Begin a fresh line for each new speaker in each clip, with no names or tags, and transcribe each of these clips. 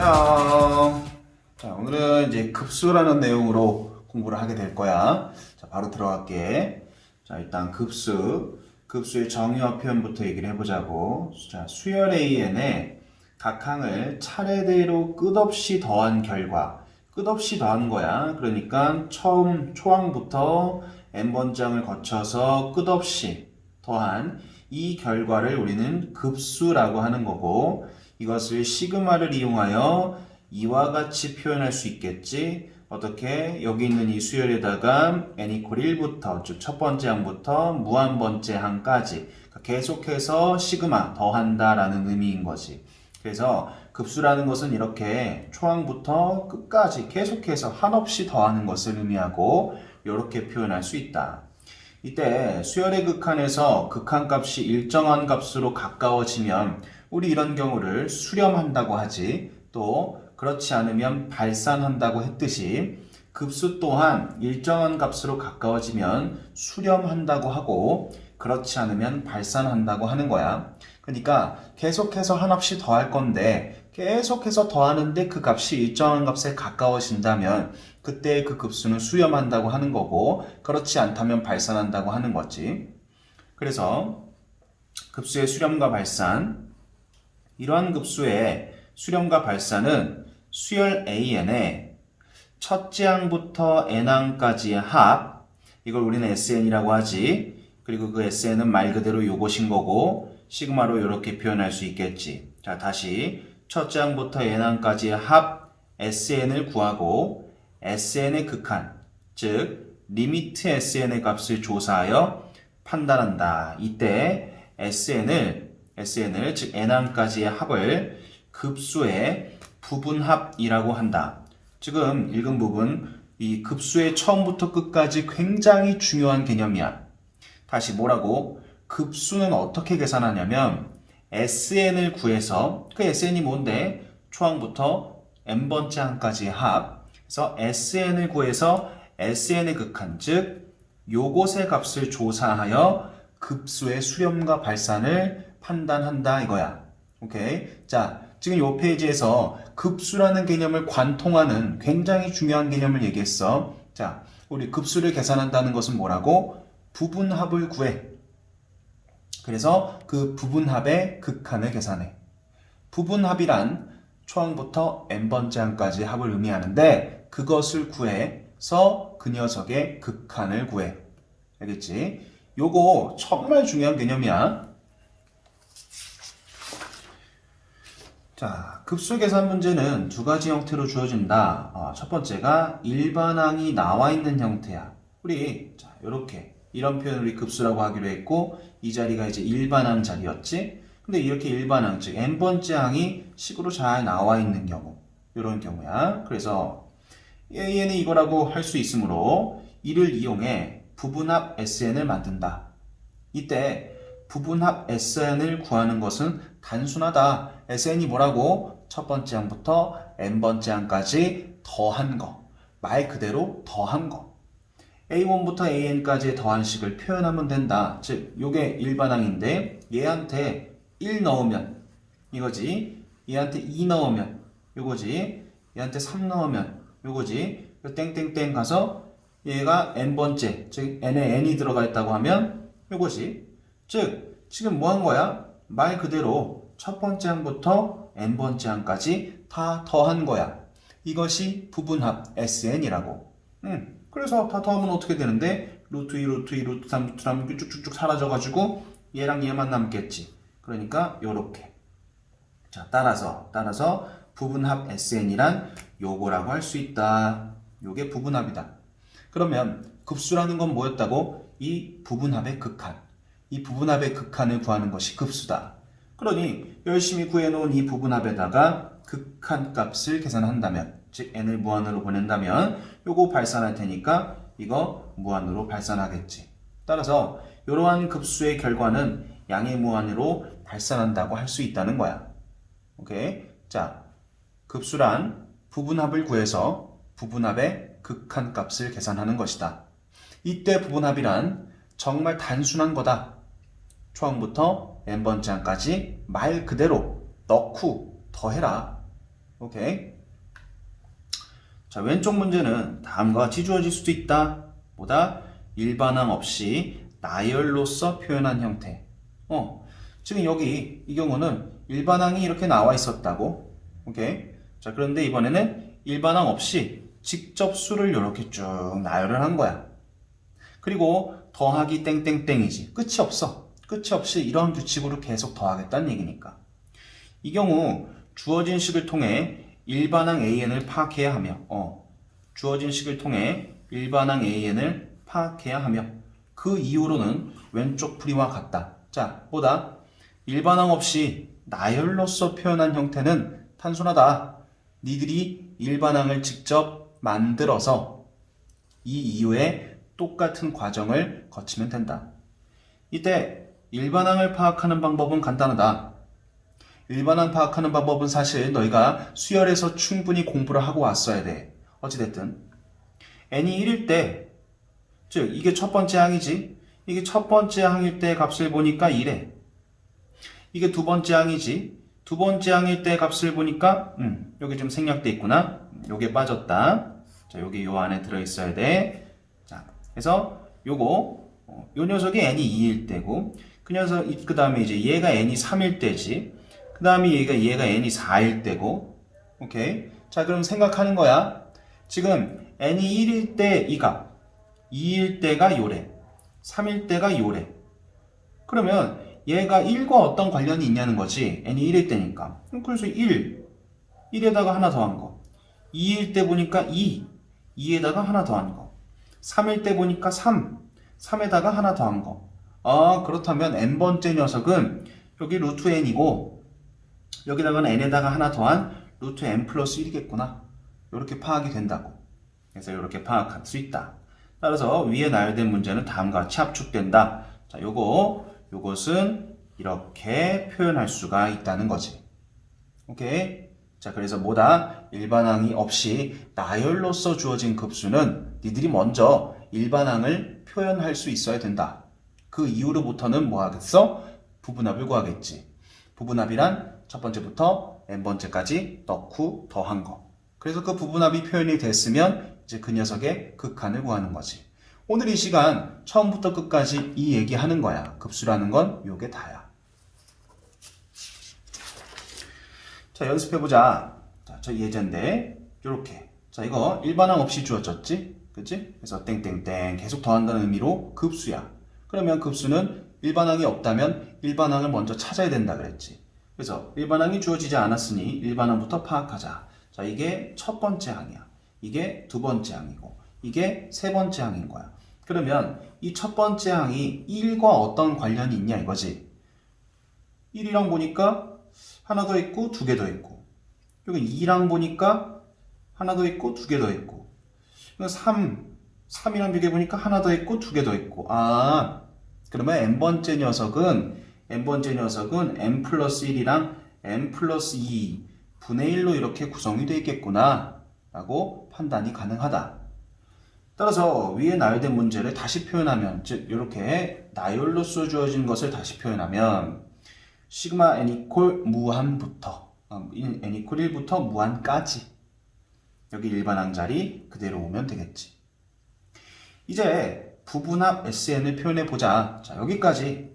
안녕. 자, 오늘은 이제 급수라는 내용으로 공부를 하게 될 거야. 자, 바로 들어갈게. 자, 일단 급수의 정의와 표현부터 얘기를 해보자고. 자, 수열 AN에 각 항을 차례대로 끝없이 더한 결과. 끝없이 더한 거야. 그러니까 처음 초항부터 n번장을 거쳐서 끝없이 더한 이 결과를 우리는 급수라고 하는 거고, 이것을 시그마를 이용하여 이와 같이 표현할 수 있겠지. 어떻게? 여기 있는 이 수열에다가 n equal 1부터, 즉 첫 번째 항부터 무한 번째 항까지 계속해서 시그마 더한다 라는 의미인 거지. 그래서 급수라는 것은 이렇게 초항부터 끝까지 계속해서 한없이 더하는 것을 의미하고 이렇게 표현할 수 있다. 이때 수열의 극한에서 극한값이 일정한 값으로 가까워지면 우리 이런 경우를 수렴한다고 하지. 또 그렇지 않으면 발산한다고 했듯이 급수 또한 일정한 값으로 가까워지면 수렴한다고 하고 그렇지 않으면 발산한다고 하는 거야. 그러니까 계속해서 한없이 더할 건데 계속해서 더하는데 그 값이 일정한 값에 가까워진다면 그때 그 급수는 수렴한다고 하는 거고 그렇지 않다면 발산한다고 하는 거지. 그래서 급수의 수렴과 발산, 이러한 급수의 수렴과 발산은 수열 AN의 첫째 항부터 n항까지의 합, 이걸 우리는 SN이라고 하지. 그리고 그 SN은 말 그대로 요것인 거고 시그마로 이렇게 표현할 수 있겠지. 자, 다시 첫째 항부터 n항까지의 합 SN을 구하고 SN의 극한, 즉 리미트 SN의 값을 조사하여 판단한다. 이때 SN을 즉 n항까지의 합을 급수의 부분합이라고 한다. 지금 읽은 부분, 이 급수의 처음부터 끝까지 굉장히 중요한 개념이야. 다시 뭐라고? 급수는 어떻게 계산하냐면 SN을 구해서, 그 SN이 뭔데? 초항부터 n번째 항까지의 합. 그래서 SN을 구해서 SN의 극한, 즉 요것의 값을 조사하여 급수의 수렴과 발산을 판단한다 이거야. 오케이? 자, 지금 이 페이지에서 급수라는 개념을 관통하는 굉장히 중요한 개념을 얘기했어. 자, 우리 급수를 계산한다는 것은 뭐라고? 부분합을 구해. 그래서 그 부분합의 극한을 계산해. 부분합이란 초항부터 n번째 항까지 합을 의미하는데 그것을 구해서 그 녀석의 극한을 구해. 알겠지? 요거 정말 중요한 개념이야. 자, 급수 계산 문제는 두 가지 형태로 주어진다. 첫 번째가 일반항이 나와 있는 형태야. 우리 자, 요렇게 이런 표현을 우리 급수라고 하기로 했고 이 자리가 이제 일반항 자리였지. 근데 이렇게 일반항, 즉 n번째 항이 식으로 잘 나와 있는 경우, 이런 경우야. 그래서 AN이 이거라고 할 수 있으므로 이를 이용해 부분합 SN을 만든다. 이때 부분합 SN을 구하는 것은 단순하다. SN이 뭐라고? 첫 번째 항부터 n번째 항까지 더한 거. 말 그대로 더한 거. A1부터 AN까지의 더한 식을 표현하면 된다. 즉, 요게 일반항인데 얘한테 1 넣으면 이거지. 얘한테 2 넣으면 요거지. 얘한테 3 넣으면 요거지. 땡땡땡 가서 얘가 n번째, 즉 n에 n이 들어가 있다고 하면 요거지. 즉, 지금 뭐 한 거야? 말 그대로 첫 번째 항부터 n번째 항까지 다 더한 거야. 이것이 부분합 SN이라고. 그래서 다 더하면 어떻게 되는데? 루트 2, 루트 2, 루트 3, 루트 3 쭉쭉쭉 사라져가지고 얘랑 얘만 남겠지. 그러니까 요렇게. 자, 따라서 부분합 SN이란 요거라고 할 수 있다. 요게 부분합이다. 그러면 급수라는 건 뭐였다고? 이 부분합의 극한. 이 부분합의 극한을 구하는 것이 급수다. 그러니 열심히 구해놓은 이 부분합에다가 극한 값을 계산한다면, 즉 n을 무한으로 보낸다면 요거 발산할 테니까 이거 무한으로 발산하겠지. 따라서 이러한 급수의 결과는 양의 무한으로 발산한다고 할 수 있다는 거야. 오케이? 자, 급수란 부분합을 구해서 부분합의 극한 값을 계산하는 것이다. 이때 부분합이란 정말 단순한 거다. 초항부터 n번째 항까지 말 그대로 넣고 더해라. 오케이. 자, 왼쪽 문제는 다음과 같이 주어질 수도 있다. 보다 일반항 없이 나열로서 표현한 형태. 지금 여기 이 경우는 일반항이 이렇게 나와 있었다고. 오케이. 자, 그런데 이번에는 일반항 없이 직접 수를 이렇게 쭉 나열을 한 거야. 그리고 더하기 땡땡땡이지. 끝이 없어. 끝이 없이 이런 규칙으로 계속 더하겠다는 얘기니까. 이 경우 주어진 식을 통해 일반항 AN을 파악해야 하며 주어진 식을 통해 일반항 AN을 파악해야 하며 그 이후로는 왼쪽 풀이와 같다. 자, 보다 일반항 없이 나열로서 표현한 형태는 단순하다. 니들이 일반항을 직접 만들어서 이 이후에 똑같은 과정을 거치면 된다. 이때 일반항을 파악하는 방법은 간단하다. 일반항 파악하는 방법은 사실 너희가 수열에서 충분히 공부를 하고 왔어야 돼. 어찌됐든 n이 1일 때, 즉 이게 첫 번째 항이지. 이게 첫 번째 항일 때 값을 보니까 1에. 이게 두 번째 항이지. 두 번째 항일 때 값을 보니까 여기 좀 생략돼 있구나. 요게 빠졌다. 자, 여기 요 안에 들어있어야 돼. 자, 그래서 요거 요 녀석이 n이 2일 때고 그 다음에 이제 얘가 n이 3일 때지. 그 다음에 얘가 n이 4일 때고. 오케이. 자, 그럼 생각하는 거야. 지금 n이 1일 때 이 값, 2일 때가 요래, 3일 때가 요래. 그러면 얘가 1과 어떤 관련이 있냐는 거지. n이 1일 때니까. 그래서 1에다가 하나 더한 거. 2일 때 보니까 2에다가 하나 더한 거. 3일 때 보니까 3에다가 하나 더한 거. 그렇다면 n번째 녀석은 여기 루트 n이고 여기다가는 n에다가 하나 더한 루트 n 플러스 1이겠구나. 이렇게 파악이 된다고. 그래서 이렇게 파악할 수 있다. 따라서 위에 나열된 문제는 다음과 같이 압축된다. 자, 요것은 이렇게 표현할 수가 있다는 거지. 오케이. 자, 그래서 뭐다? 일반항이 없이 나열로서 주어진 급수는 니들이 먼저 일반항을 표현할 수 있어야 된다. 그 이후로부터는 뭐 하겠어? 부분합을 구하겠지. 부분합이란 첫 번째부터 n번째까지 넣고 더한 거. 그래서 그 부분합이 표현이 됐으면 이제 그 녀석의 극한을 구하는 거지. 오늘 이 시간 처음부터 끝까지 이 얘기하는 거야. 급수라는 건 요게 다야. 자, 연습해보자. 자, 저 예제인데 요렇게. 자, 이거 일반항 없이 주어졌지? 그치? 그래서 땡땡땡 계속 더한다는 의미로 급수야. 그러면 급수는 일반항이 없다면 일반항을 먼저 찾아야 된다 그랬지. 그래서 일반항이 주어지지 않았으니 일반항부터 파악하자. 자, 이게 첫 번째 항이야. 이게 두 번째 항이고 이게 세 번째 항인 거야. 그러면 이 첫 번째 항이 1과 어떤 관련이 있냐 이거지. 1이랑 보니까 하나 더 있고 두 개 더 있고 여기 2랑 보니까 하나 더 있고 두 개 더 있고 3이랑 비교해보니까 하나 더 있고 두 개 더 있고 그러면 n번째 녀석은 n 플러스 1이랑 n 플러스 2 분의 1로 이렇게 구성이 되어 있겠구나 라고 판단이 가능하다. 따라서 위에 나열된 문제를 다시 표현하면 즉 이렇게 나열로서 주어진 것을 다시 표현하면 시그마 n 이퀄 무한부터 n 이퀄 1부터 무한까지 여기 일반항 자리 그대로 오면 되겠지. 이제 부분합 SN을 표현해 보자. 자, 여기까지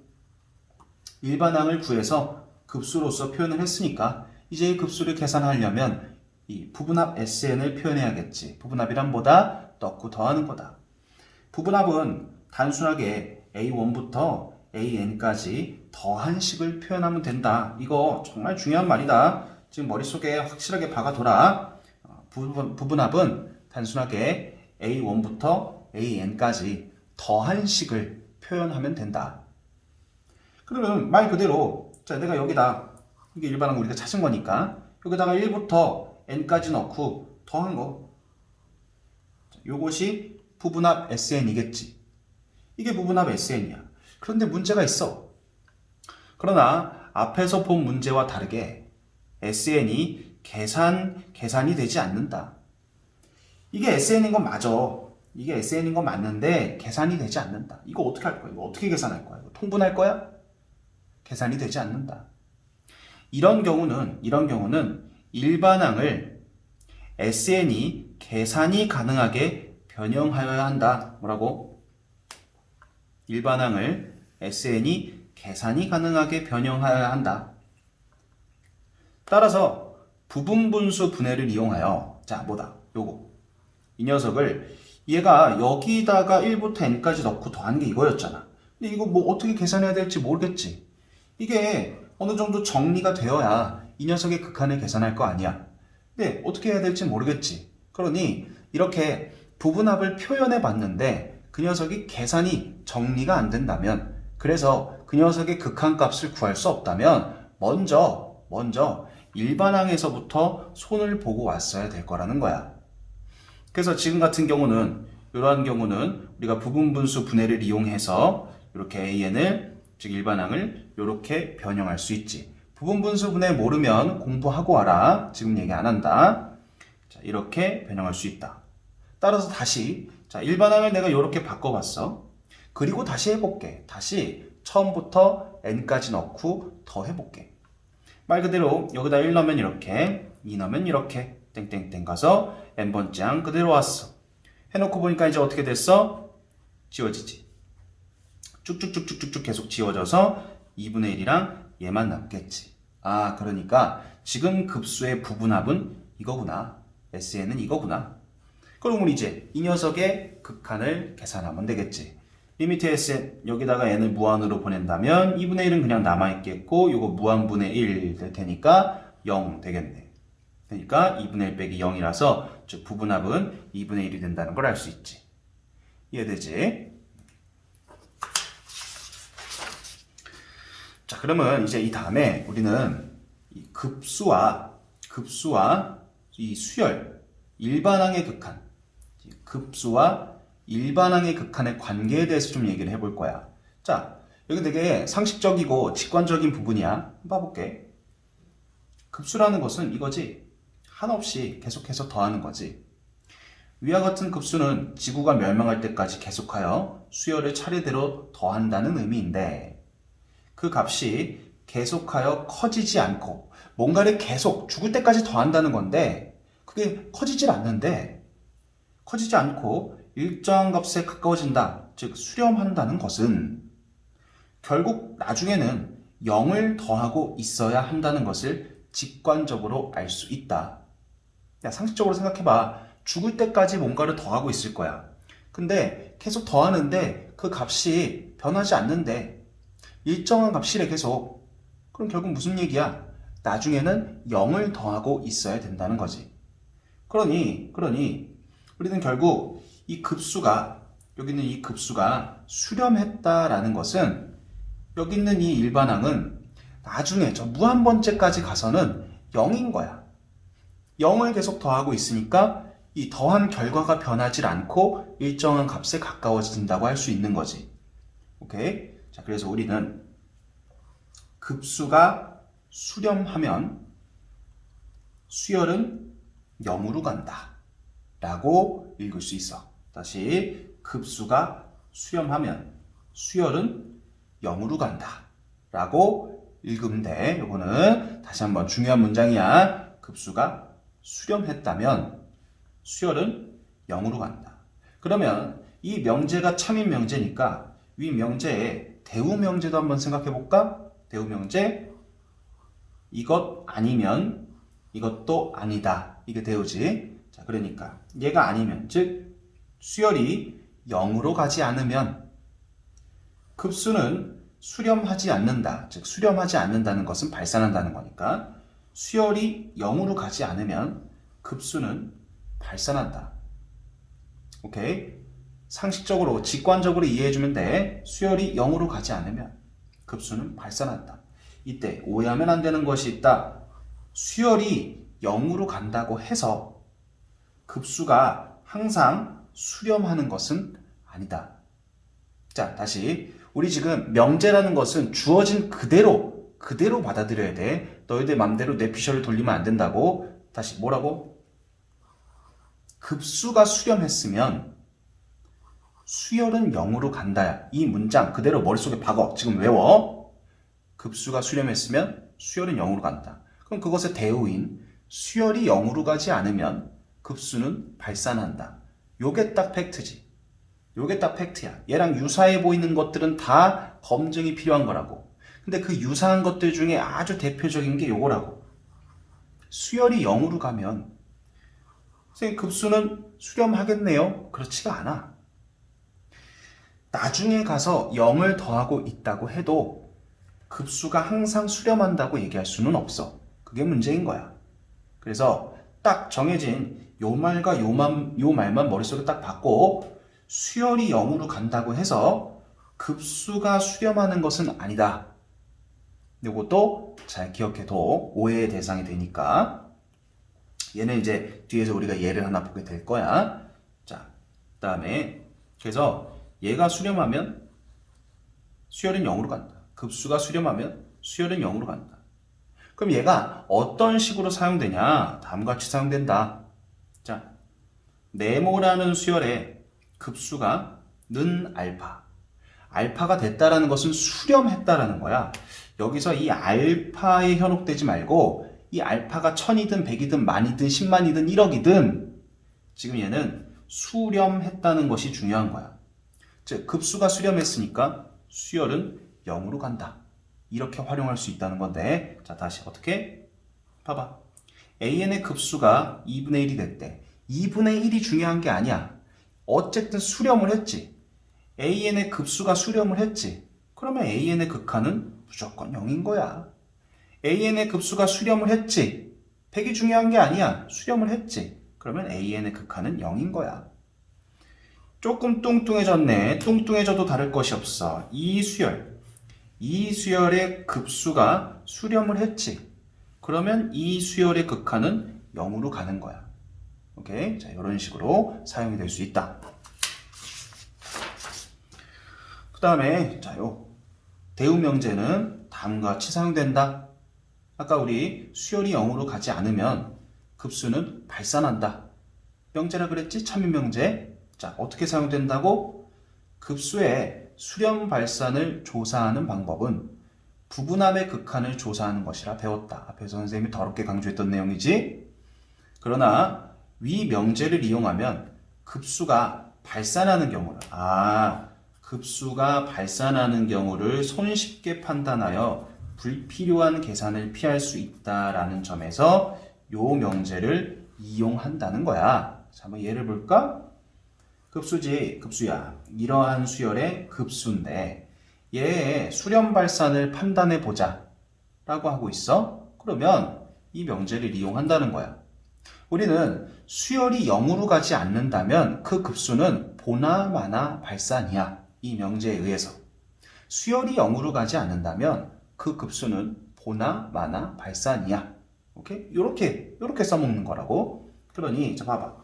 일반항을 구해서 급수로서 표현을 했으니까 이제 이 급수를 계산하려면 이 부분합 SN을 표현해야겠지. 부분합이란 뭐다? 넣고 더하는 거다. 부분합은 단순하게 A1부터 AN까지 더한 식을 표현하면 된다. 이거 정말 중요한 말이다. 지금 머릿속에 확실하게 박아둬라. 부분합은 단순하게 A1부터 AN까지 더한 식을 표현하면 된다. 그러면 말 그대로 자, 내가 여기다 이게 일반항 우리가 찾은 거니까 여기다가 1부터 n까지 넣고 더한 거. 요것이 부분합 SN이겠지. 이게 부분합 SN이야. 그런데 문제가 있어. 그러나 앞에서 본 문제와 다르게 SN이 계산이 되지 않는다. 이게 SN인 건 맞아. 이게 SN인 건 맞는데 계산이 되지 않는다. 이거 어떻게 할 거야? 이거 어떻게 계산할 거야? 이거 통분할 거야? 계산이 되지 않는다. 이런 경우는 일반항을 SN이 계산이 가능하게 변형하여야 한다. 뭐라고? 일반항을 SN이 계산이 가능하게 변형하여야 한다. 따라서 부분분수 분해를 이용하여 자 뭐다? 요거 이 녀석을 얘가 여기다가 1부터 n까지 넣고 더한 게 이거였잖아. 근데 이거 뭐 어떻게 계산해야 될지 모르겠지. 이게 어느 정도 정리가 되어야 이 녀석의 극한을 계산할 거 아니야. 근데 어떻게 해야 될지 모르겠지. 그러니 이렇게 부분합을 표현해 봤는데 그 녀석이 계산이 정리가 안 된다면, 그래서 그 녀석의 극한값을 구할 수 없다면 먼저 일반항에서부터 손을 보고 왔어야 될 거라는 거야. 그래서 지금 같은 경우는 이러한 경우는 우리가 부분분수 분해를 이용해서 이렇게 AN을 즉 일반항을 이렇게 변형할 수 있지. 부분분수 분해 모르면 공부하고 와라. 지금 얘기 안 한다. 자, 이렇게 변형할 수 있다. 따라서 다시 자 일반항을 내가 이렇게 바꿔봤어. 그리고 다시 해볼게. 다시 처음부터 n까지 넣고 더 해볼게. 말 그대로 여기다 1 넣으면 이렇게, 2 넣으면 이렇게 땡땡땡 가서 n번째 항 그대로 왔어. 해놓고 보니까 이제 어떻게 됐어? 지워지지. 쭉쭉쭉쭉쭉 계속 지워져서 2분의 1이랑 얘만 남겠지. 아, 그러니까 지금 급수의 부분합은 이거구나. SN은 이거구나. 그럼 이제 이 녀석의 극한을 계산하면 되겠지. 리미트 SN 여기다가 n을 무한으로 보낸다면 2분의 1은 그냥 남아있겠고 요거 무한분의 1 될 테니까 0 되겠네. 그러니까 2분의 1 빼기 0이라서 즉 부분합은 2분의 1이 된다는 걸 알 수 있지. 이해되지? 자, 그러면 이제 이 다음에 우리는 이 급수와 이 수열, 일반항의 극한, 급수와 일반항의 극한의 관계에 대해서 좀 얘기를 해볼 거야. 자, 여기 되게 상식적이고 직관적인 부분이야. 한번 봐볼게. 급수라는 것은 이거지. 한없이 계속해서 더하는 거지. 위와 같은 급수는 지구가 멸망할 때까지 계속하여 수열을 차례대로 더한다는 의미인데 그 값이 계속하여 커지지 않고 뭔가를 계속 죽을 때까지 더한다는 건데 그게 커지질 않는데 커지지 않고 일정한 값에 가까워진다. 즉 수렴한다는 것은 결국 나중에는 0을 더하고 있어야 한다는 것을 직관적으로 알 수 있다. 야, 상식적으로 생각해봐. 죽을 때까지 뭔가를 더하고 있을 거야. 근데 계속 더하는데 그 값이 변하지 않는데 일정한 값이래 계속. 그럼 결국 무슨 얘기야? 나중에는 0을 더하고 있어야 된다는 거지. 그러니 우리는 결국 이 급수가 여기 있는 이 급수가 수렴했다라는 것은 여기 있는 이 일반항은 나중에 저 무한번째까지 가서는 0인 거야. 0을 계속 더하고 있으니까 이 더한 결과가 변하지 않고 일정한 값에 가까워진다고 할 수 있는 거지. 오케이? 자, 그래서 우리는 급수가 수렴하면 수열은 0으로 간다 라고 읽을 수 있어. 다시 급수가 수렴하면 수열은 0으로 간다 라고 읽으면 돼. 요거는 다시 한번 중요한 문장이야. 급수가 수렴했다면 수열은 0으로 간다. 그러면 이 명제가 참인 명제니까 위 명제의 대우 명제도 한번 생각해 볼까? 대우 명제 이것 아니면 이것도 아니다. 이게 대우지. 자, 그러니까 얘가 아니면 즉 수열이 0으로 가지 않으면 급수는 수렴하지 않는다. 즉 수렴하지 않는다는 것은 발산한다는 거니까 수열이 0으로 가지 않으면 급수는 발산한다. 오케이? 상식적으로 직관적으로 이해해주면 돼. 수열이 0으로 가지 않으면 급수는 발산한다. 이때 오해하면 안 되는 것이 있다. 수열이 0으로 간다고 해서 급수가 항상 수렴하는 것은 아니다. 자, 다시 우리 지금 명제라는 것은 주어진 그대로 받아들여야 돼. 너희들 맘대로 뇌피셜을 돌리면 안 된다고. 다시 뭐라고? 급수가 수렴했으면 수열은 0으로 간다. 이 문장 그대로 머릿속에 박어. 지금 외워. 급수가 수렴했으면 수열은 0으로 간다. 그럼 그것의 대우인 수열이 0으로 가지 않으면 급수는 발산한다. 요게 딱 팩트지. 요게 딱 팩트야. 얘랑 유사해 보이는 것들은 다 검증이 필요한 거라고. 근데 그 유사한 것들 중에 아주 대표적인 게 요거라고. 수열이 0으로 가면 선생님 급수는 수렴하겠네요? 그렇지가 않아. 나중에 가서 0을 더하고 있다고 해도 급수가 항상 수렴한다고 얘기할 수는 없어. 그게 문제인 거야. 그래서 딱 정해진 요 말과 요 말만 머릿속에 딱 받고 수열이 0으로 간다고 해서 급수가 수렴하는 것은 아니다. 요것도 잘 기억해둬. 오해의 대상이 되니까. 얘는 이제 뒤에서 우리가 예를 하나 보게 될 거야. 자, 그 다음에 그래서 얘가 수렴하면 수열은 0으로 간다. 급수가 수렴하면 수열은 0으로 간다. 그럼 얘가 어떤 식으로 사용되냐? 다음과 같이 사용된다. 자, 네모라는 수열에 급수가 는 알파. 알파가 됐다라는 것은 수렴했다라는 거야. 여기서 이 알파에 현혹되지 말고 이 알파가 1000이든 100이든 만이든 10만이든 1억이든 지금 얘는 수렴했다는 것이 중요한 거야. 즉 급수가 수렴했으니까 수열은 0으로 간다. 이렇게 활용할 수 있다는 건데, 자 다시 어떻게? 봐봐. AN의 급수가 2분의 1이 됐대. 2분의 1이 중요한 게 아니야. 어쨌든 수렴을 했지. AN의 급수가 수렴을 했지. 그러면 AN의 극한은 무조건 0인 거야. AN의 급수가 수렴을 했지. 100이 중요한 게 아니야. 수렴을 했지. 그러면 AN의 극한은 0인 거야. 조금 뚱뚱해졌네. 뚱뚱해져도 다를 것이 없어. 이 수열의 급수가 수렴을 했지. 그러면 이 수열의 극한은 0으로 가는 거야. 오케이? 자, 이런 식으로 사용이 될 수 있다. 그 다음에, 자, 요 대우 명제는 다음과 같이 사용된다. 아까 우리 수열이 0으로 가지 않으면 급수는 발산한다. 명제라 그랬지? 참인 명제. 자, 어떻게 사용된다고? 급수의 수렴 발산을 조사하는 방법은 부분합의 극한을 조사하는 것이라 배웠다. 앞에서 선생님이 더럽게 강조했던 내용이지. 그러나 위 명제를 이용하면 급수가 발산하는 경우를 급수가 발산하는 경우를 손쉽게 판단하여 불필요한 계산을 피할 수 있다라는 점에서 요 명제를 이용한다는 거야. 자, 한번 예를 볼까? 급수야. 이러한 수열의 급수인데 얘의 수렴 발산을 판단해 보자 라고 하고 있어. 그러면 이 명제를 이용한다는 거야. 우리는 수열이 0으로 가지 않는다면 그 급수는 보나 마나 발산이야. 이 명제에 의해서. 수열이 0으로 가지 않는다면 그 급수는 보나 마나 발산이야. 오케이? 요렇게 써먹는 거라고. 그러니 자 봐봐.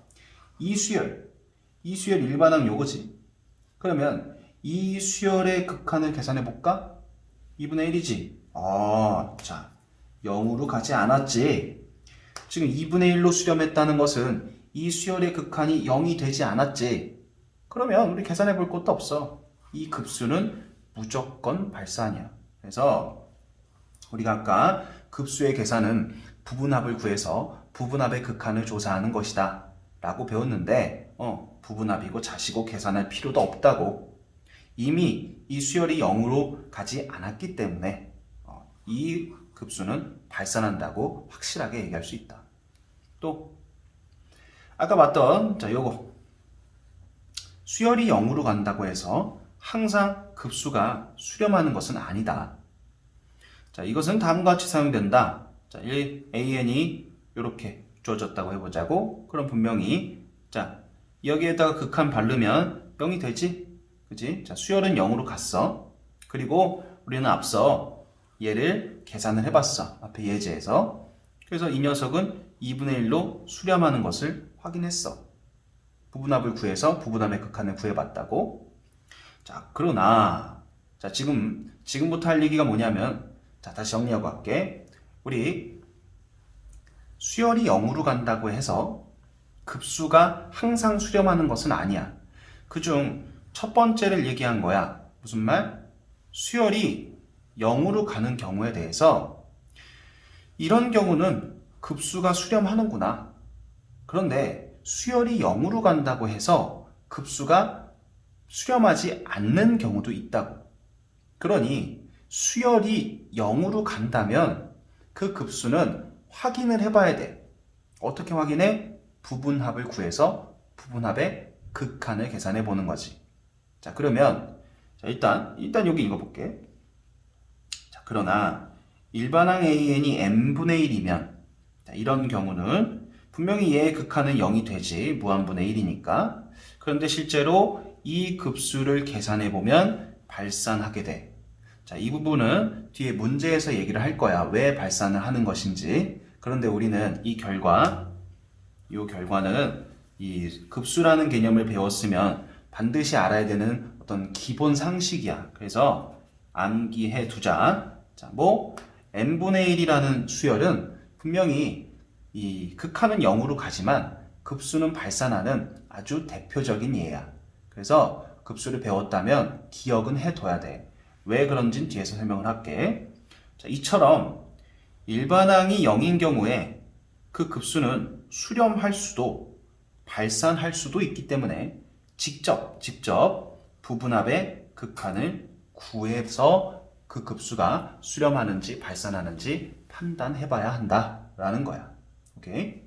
이 수열 일반항 요거지. 그러면 이 수열의 극한을 계산해 볼까? 2분의 1이지. 자, 0으로 가지 않았지. 지금 2분의 1로 수렴했다는 것은 이 수열의 극한이 0이 되지 않았지. 그러면 우리 계산해 볼 것도 없어. 이 급수는 무조건 발산이야. 그래서 우리가 아까 급수의 계산은 부분합을 구해서 부분합의 극한을 조사하는 것이다 라고 배웠는데 부분합이고 자시고 계산할 필요도 없다고. 이미 이 수열이 0으로 가지 않았기 때문에 이 급수는 발산한다고 확실하게 얘기할 수 있다. 또 아까 봤던 요거 수열이 0으로 간다고 해서 항상 급수가 수렴하는 것은 아니다. 자, 이것은 다음과 같이 사용된다. 자, AN이 이렇게 주어졌다고 해보자고. 그럼 분명히 자, 여기에다가 극한 바르면 0이 되지? 그지? 자, 수열은 0으로 갔어. 그리고 우리는 앞서 얘를 계산을 해봤어. 앞에 예제에서. 그래서 이 녀석은 2분의 1로 수렴하는 것을 확인했어. 부분합을 구해서 부분합의 극한을 구해봤다고. 자, 그러나 자, 지금부터 할 얘기가 뭐냐면 자, 다시 정리하고 갈게. 우리 수열이 0으로 간다고 해서 급수가 항상 수렴하는 것은 아니야. 그중 첫 번째를 얘기한 거야. 무슨 말? 수열이 0으로 가는 경우에 대해서 이런 경우는 급수가 수렴하는구나. 그런데 수열이 0으로 간다고 해서 급수가 수렴하지 않는 경우도 있다고. 그러니 수열이 0으로 간다면 그 급수는 확인을 해봐야 돼. 어떻게 확인해? 부분합을 구해서 부분합의 극한을 계산해 보는 거지. 자, 그러면 자, 일단 여기 읽어볼게. 자, 그러나 일반항 AN이 n분의 1이면 이런 경우는 분명히 얘의 극한은 0이 되지. 무한분의 1이니까. 그런데 실제로 이 급수를 계산해 보면 발산하게 돼. 자, 이 부분은 뒤에 문제에서 얘기를 할 거야. 왜 발산을 하는 것인지. 그런데 우리는 이 결과는 이 급수라는 개념을 배웠으면 반드시 알아야 되는 어떤 기본 상식이야. 그래서 암기해 두자. 자, n분의 1이라는 수열은 분명히 이 극한은 0으로 가지만 급수는 발산하는 아주 대표적인 예야. 그래서 급수를 배웠다면 기억은 해둬야 돼. 왜 그런지는 뒤에서 설명을 할게. 자, 이처럼 일반항이 0인 경우에 그 급수는 수렴할 수도 발산할 수도 있기 때문에 직접 부분합의 극한을 구해서 그 급수가 수렴하는지 발산하는지 판단해 봐야 한다라는 거야. 오케이?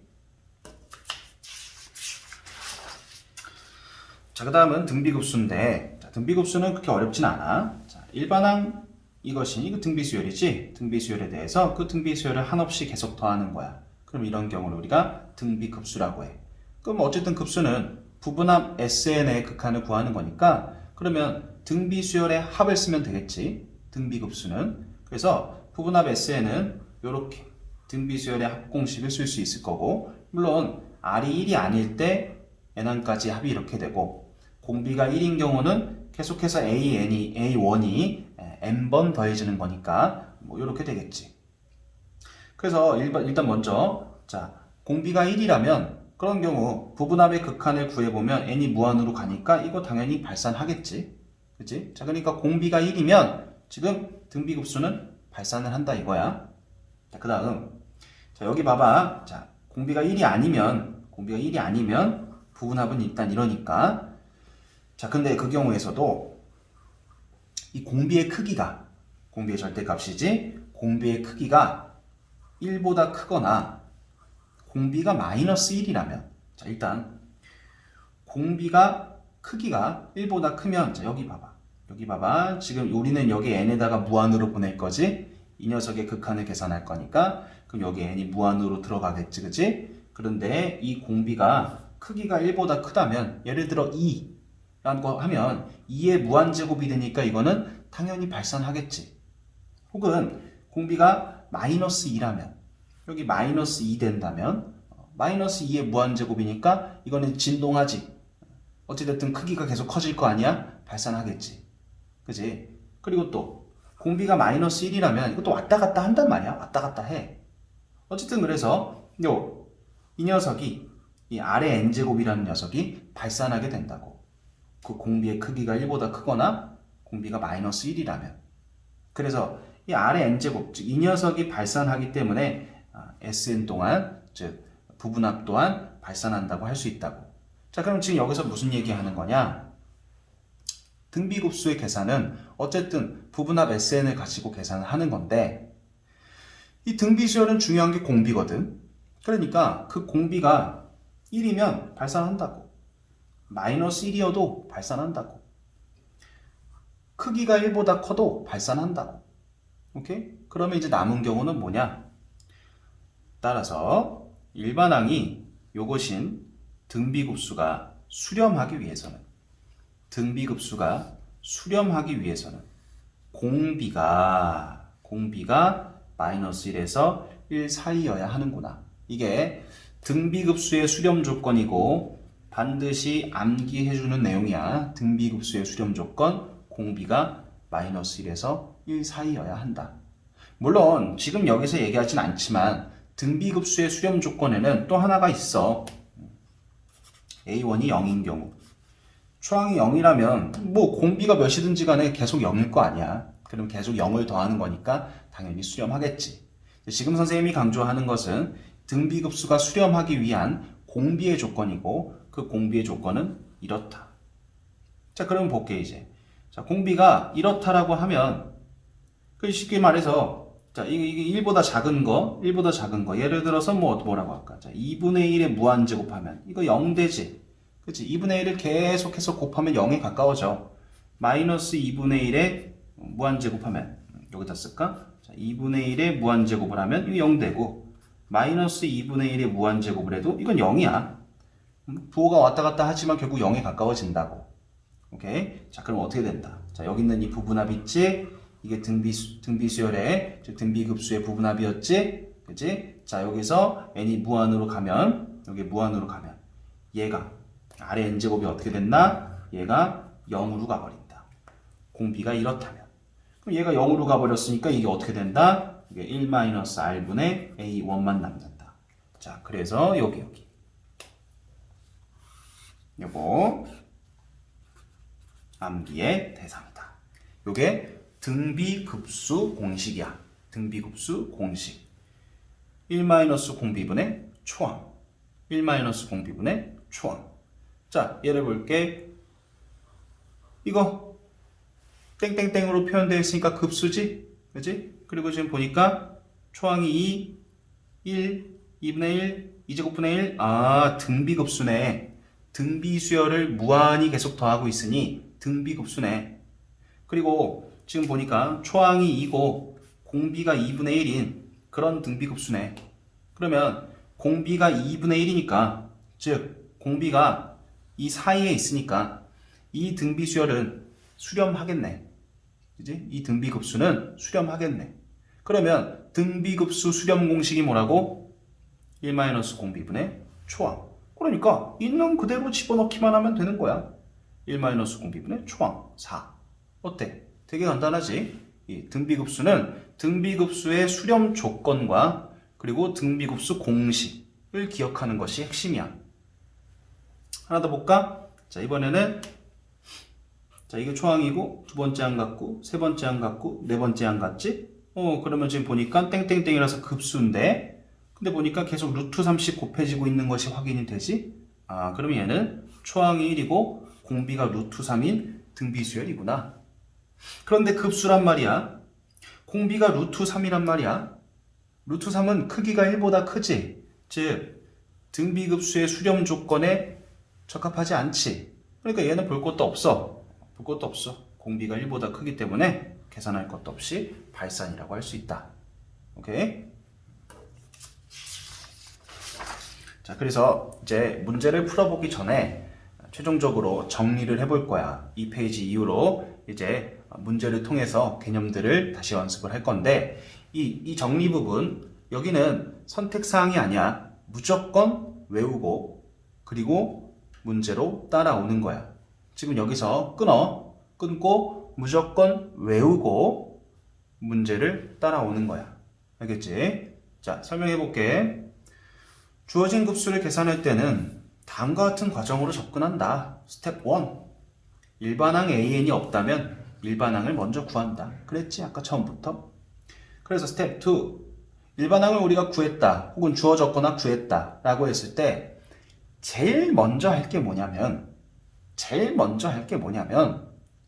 자, 그 다음은 등비급수인데, 자, 등비급수는 그렇게 어렵진 않아. 자, 일반항 이것이 등비수열이지. 등비수열에 대해서 그 등비수열을 한없이 계속 더하는 거야. 그럼 이런 경우를 우리가 등비급수라고 해. 그럼 어쨌든 급수는 부분합 SN의 극한을 구하는 거니까 그러면 등비수열의 합을 쓰면 되겠지. 등비급수는. 그래서 부분합 SN은 이렇게 등비수열의 합공식을 쓸 수 있을 거고, 물론 R이 1이 아닐 때 N항까지 합이 이렇게 되고, 공비가 1인 경우는 계속해서 A1이 N번 더해지는 거니까 이렇게 되겠지. 그래서 일단 먼저 자, 공비가 1이라면 그런 경우 부분합의 극한을 구해보면 n이 무한으로 가니까 이거 당연히 발산하겠지. 그치? 자, 그러니까 공비가 1이면 지금 등비급수는 발산을 한다 이거야. 자, 그 다음 자, 여기 봐봐. 자, 공비가 1이 아니면 부분합은 일단 이러니까. 자, 근데 그 경우에서도 이 공비의 크기가, 공비의 절대값이지, 공비의 크기가 1보다 크거나 공비가 마이너스 1이라면, 자, 일단 공비가 크기가 1보다 크면, 자, 여기 봐봐. 지금 우리는 여기 n에다가 무한으로 보낼 거지. 이 녀석의 극한을 계산할 거니까 그럼 여기 n이 무한으로 들어가겠지, 그치? 그런데 이 공비가 크기가 1보다 크다면, 예를 들어 2라는 거 하면 2의 무한제곱이 되니까 이거는 당연히 발산하겠지. 혹은 공비가 마이너스 2라면, 여기 마이너스 2 된다면 마이너스 2의 무한제곱이니까 이거는 진동하지. 어찌됐든 크기가 계속 커질 거 아니야? 발산하겠지. 그지? 그리고 또 공비가 마이너스 1이라면 이것도 왔다 갔다 한단 말이야. 왔다 갔다 해. 어쨌든 그래서 이 녀석이, 이 아래 n제곱이라는 녀석이 발산하게 된다고. 그 공비의 크기가 1보다 크거나 공비가 마이너스 1이라면. 그래서 이 아래 n제곱, 즉 이 녀석이 발산하기 때문에 Sn 동안, 즉 부분합 또한 발산한다고 할 수 있다고. 자, 그럼 지금 여기서 무슨 얘기하는 거냐? 등비급수의 계산은 어쨌든 부분합 Sn을 가지고 계산을 하는 건데, 이 등비수열은 중요한 게 공비거든. 그러니까 그 공비가 1이면 발산한다고. 마이너스 1이어도 발산한다고. 크기가 1보다 커도 발산한다고. 오케이? 그러면 이제 남은 경우는 뭐냐? 따라서 일반항이 요것인 등비급수가 수렴하기 위해서는 공비가 마이너스 1에서 1 사이여야 하는구나. 이게 등비급수의 수렴 조건이고 반드시 암기해주는 내용이야. 등비급수의 수렴 조건, 공비가 마이너스 1에서 1 사이여야 한다. 물론 지금 여기서 얘기하진 않지만 등비급수의 수렴 조건에는 또 하나가 있어. A1이 0인 경우. 초항이 0이라면 공비가 몇이든지 간에 계속 0일 거 아니야. 그럼 계속 0을 더하는 거니까 당연히 수렴하겠지. 지금 선생님이 강조하는 것은 등비급수가 수렴하기 위한 공비의 조건이고 그 공비의 조건은 이렇다. 자, 그러면 볼게 이제. 자, 공비가 이렇다라고 하면 그 쉽게 말해서 자, 이게 1보다 작은 거, 1보다 작은 거. 예를 들어서 뭐라고 할까? 자, 2분의 1의 무한제곱하면 이거 0되지. 그치? 2분의 1을 계속해서 곱하면 0에 가까워져. 마이너스 2분의 1의 무한제곱하면 여기다 쓸까? 자, 2분의 1의 무한제곱을 하면 이거 0 되고 마이너스 2분의 1의 무한제곱을 해도 이건 0이야. 부호가 왔다 갔다 하지만 결국 0에 가까워진다고. 오케이? 자, 그럼 어떻게 된다? 자, 여기 있는 이 부분합 있지? 이게 등비수열의, 즉 등비급수의 부분합이었지? 그치? 자, 여기서 n이 무한으로 가면, 여기 무한으로 가면, 얘가, 아래 n제곱이 어떻게 됐나? 얘가 0으로 가버린다. 공비가 이렇다면. 그럼 얘가 0으로 가버렸으니까 이게 어떻게 된다? 이게 1-r분의 a1만 남는다. 자, 그래서 여기. 요거, 암기의 대상이다. 요게 등비급수 공식이야. 등비급수 공식. 1-공비분의 초항. 1-공비분의 초항. 자, 예를 볼게. 이거 땡땡땡으로 표현되어 있으니까 급수지? 그치? 그리고 지금 보니까 초항이 2, 1, 2분의 1, 2제곱분의 1. 아, 등비급수네. 등비수열을 무한히 계속 더하고 있으니 등비급수네. 그리고 지금 보니까 초항이 2고 공비가 2분의 1인 그런 등비급수네. 그러면 공비가 2분의 1이니까 즉 공비가 이 사이에 있으니까 이 등비수열은 수렴하겠네. 그지? 이 등비급수는 수렴하겠네. 그러면 등비급수 수렴 공식이 뭐라고? 1-공비분의 초항. 그러니까 있는 그대로 집어넣기만 하면 되는 거야. 1-공비분의 초항 4. 어때? 되게 간단하지? 이 등비급수는 등비급수의 수렴 조건과 그리고 등비급수 공식을 기억하는 것이 핵심이야. 하나 더 볼까? 자, 이번에는 자, 이게 초항이고 두 번째 안 같고 세 번째 안 같고 네 번째 안 같지? 그러면 지금 보니까 땡땡땡이라서 급수인데 근데 보니까 계속 루트 30 곱해지고 있는 것이 확인이 되지? 아, 그러면 얘는 초항이 1이고 공비가 루트 3인 등비수열이구나. 그런데 급수란 말이야. 공비가 루트 3이란 말이야. 루트 3은 크기가 1보다 크지? 즉 등비급수의 수렴 조건에 적합하지 않지. 그러니까 얘는 볼 것도 없어. 볼 것도 없어. 공비가 1보다 크기 때문에 계산할 것도 없이 발산이라고 할 수 있다. 오케이? 자, 그래서 이제 문제를 풀어보기 전에 최종적으로 정리를 해볼 거야. 이 페이지 이후로 이제 문제를 통해서 개념들을 다시 연습을 할 건데 이 정리 부분 여기는 선택사항이 아니야. 무조건 외우고 그리고 문제로 따라오는 거야. 지금 여기서 끊고 무조건 외우고 문제를 따라오는 거야. 알겠지? 자, 설명해 볼게. 주어진 급수를 계산할 때는 다음과 같은 과정으로 접근한다. 스텝 1. 일반항 AN이 없다면 일반항을 먼저 구한다. 그랬지? 아까 처음부터. 그래서 스텝 2. 일반항을 우리가 구했다. 혹은 주어졌거나 구했다. 라고 했을 때 제일 먼저 할 게 뭐냐면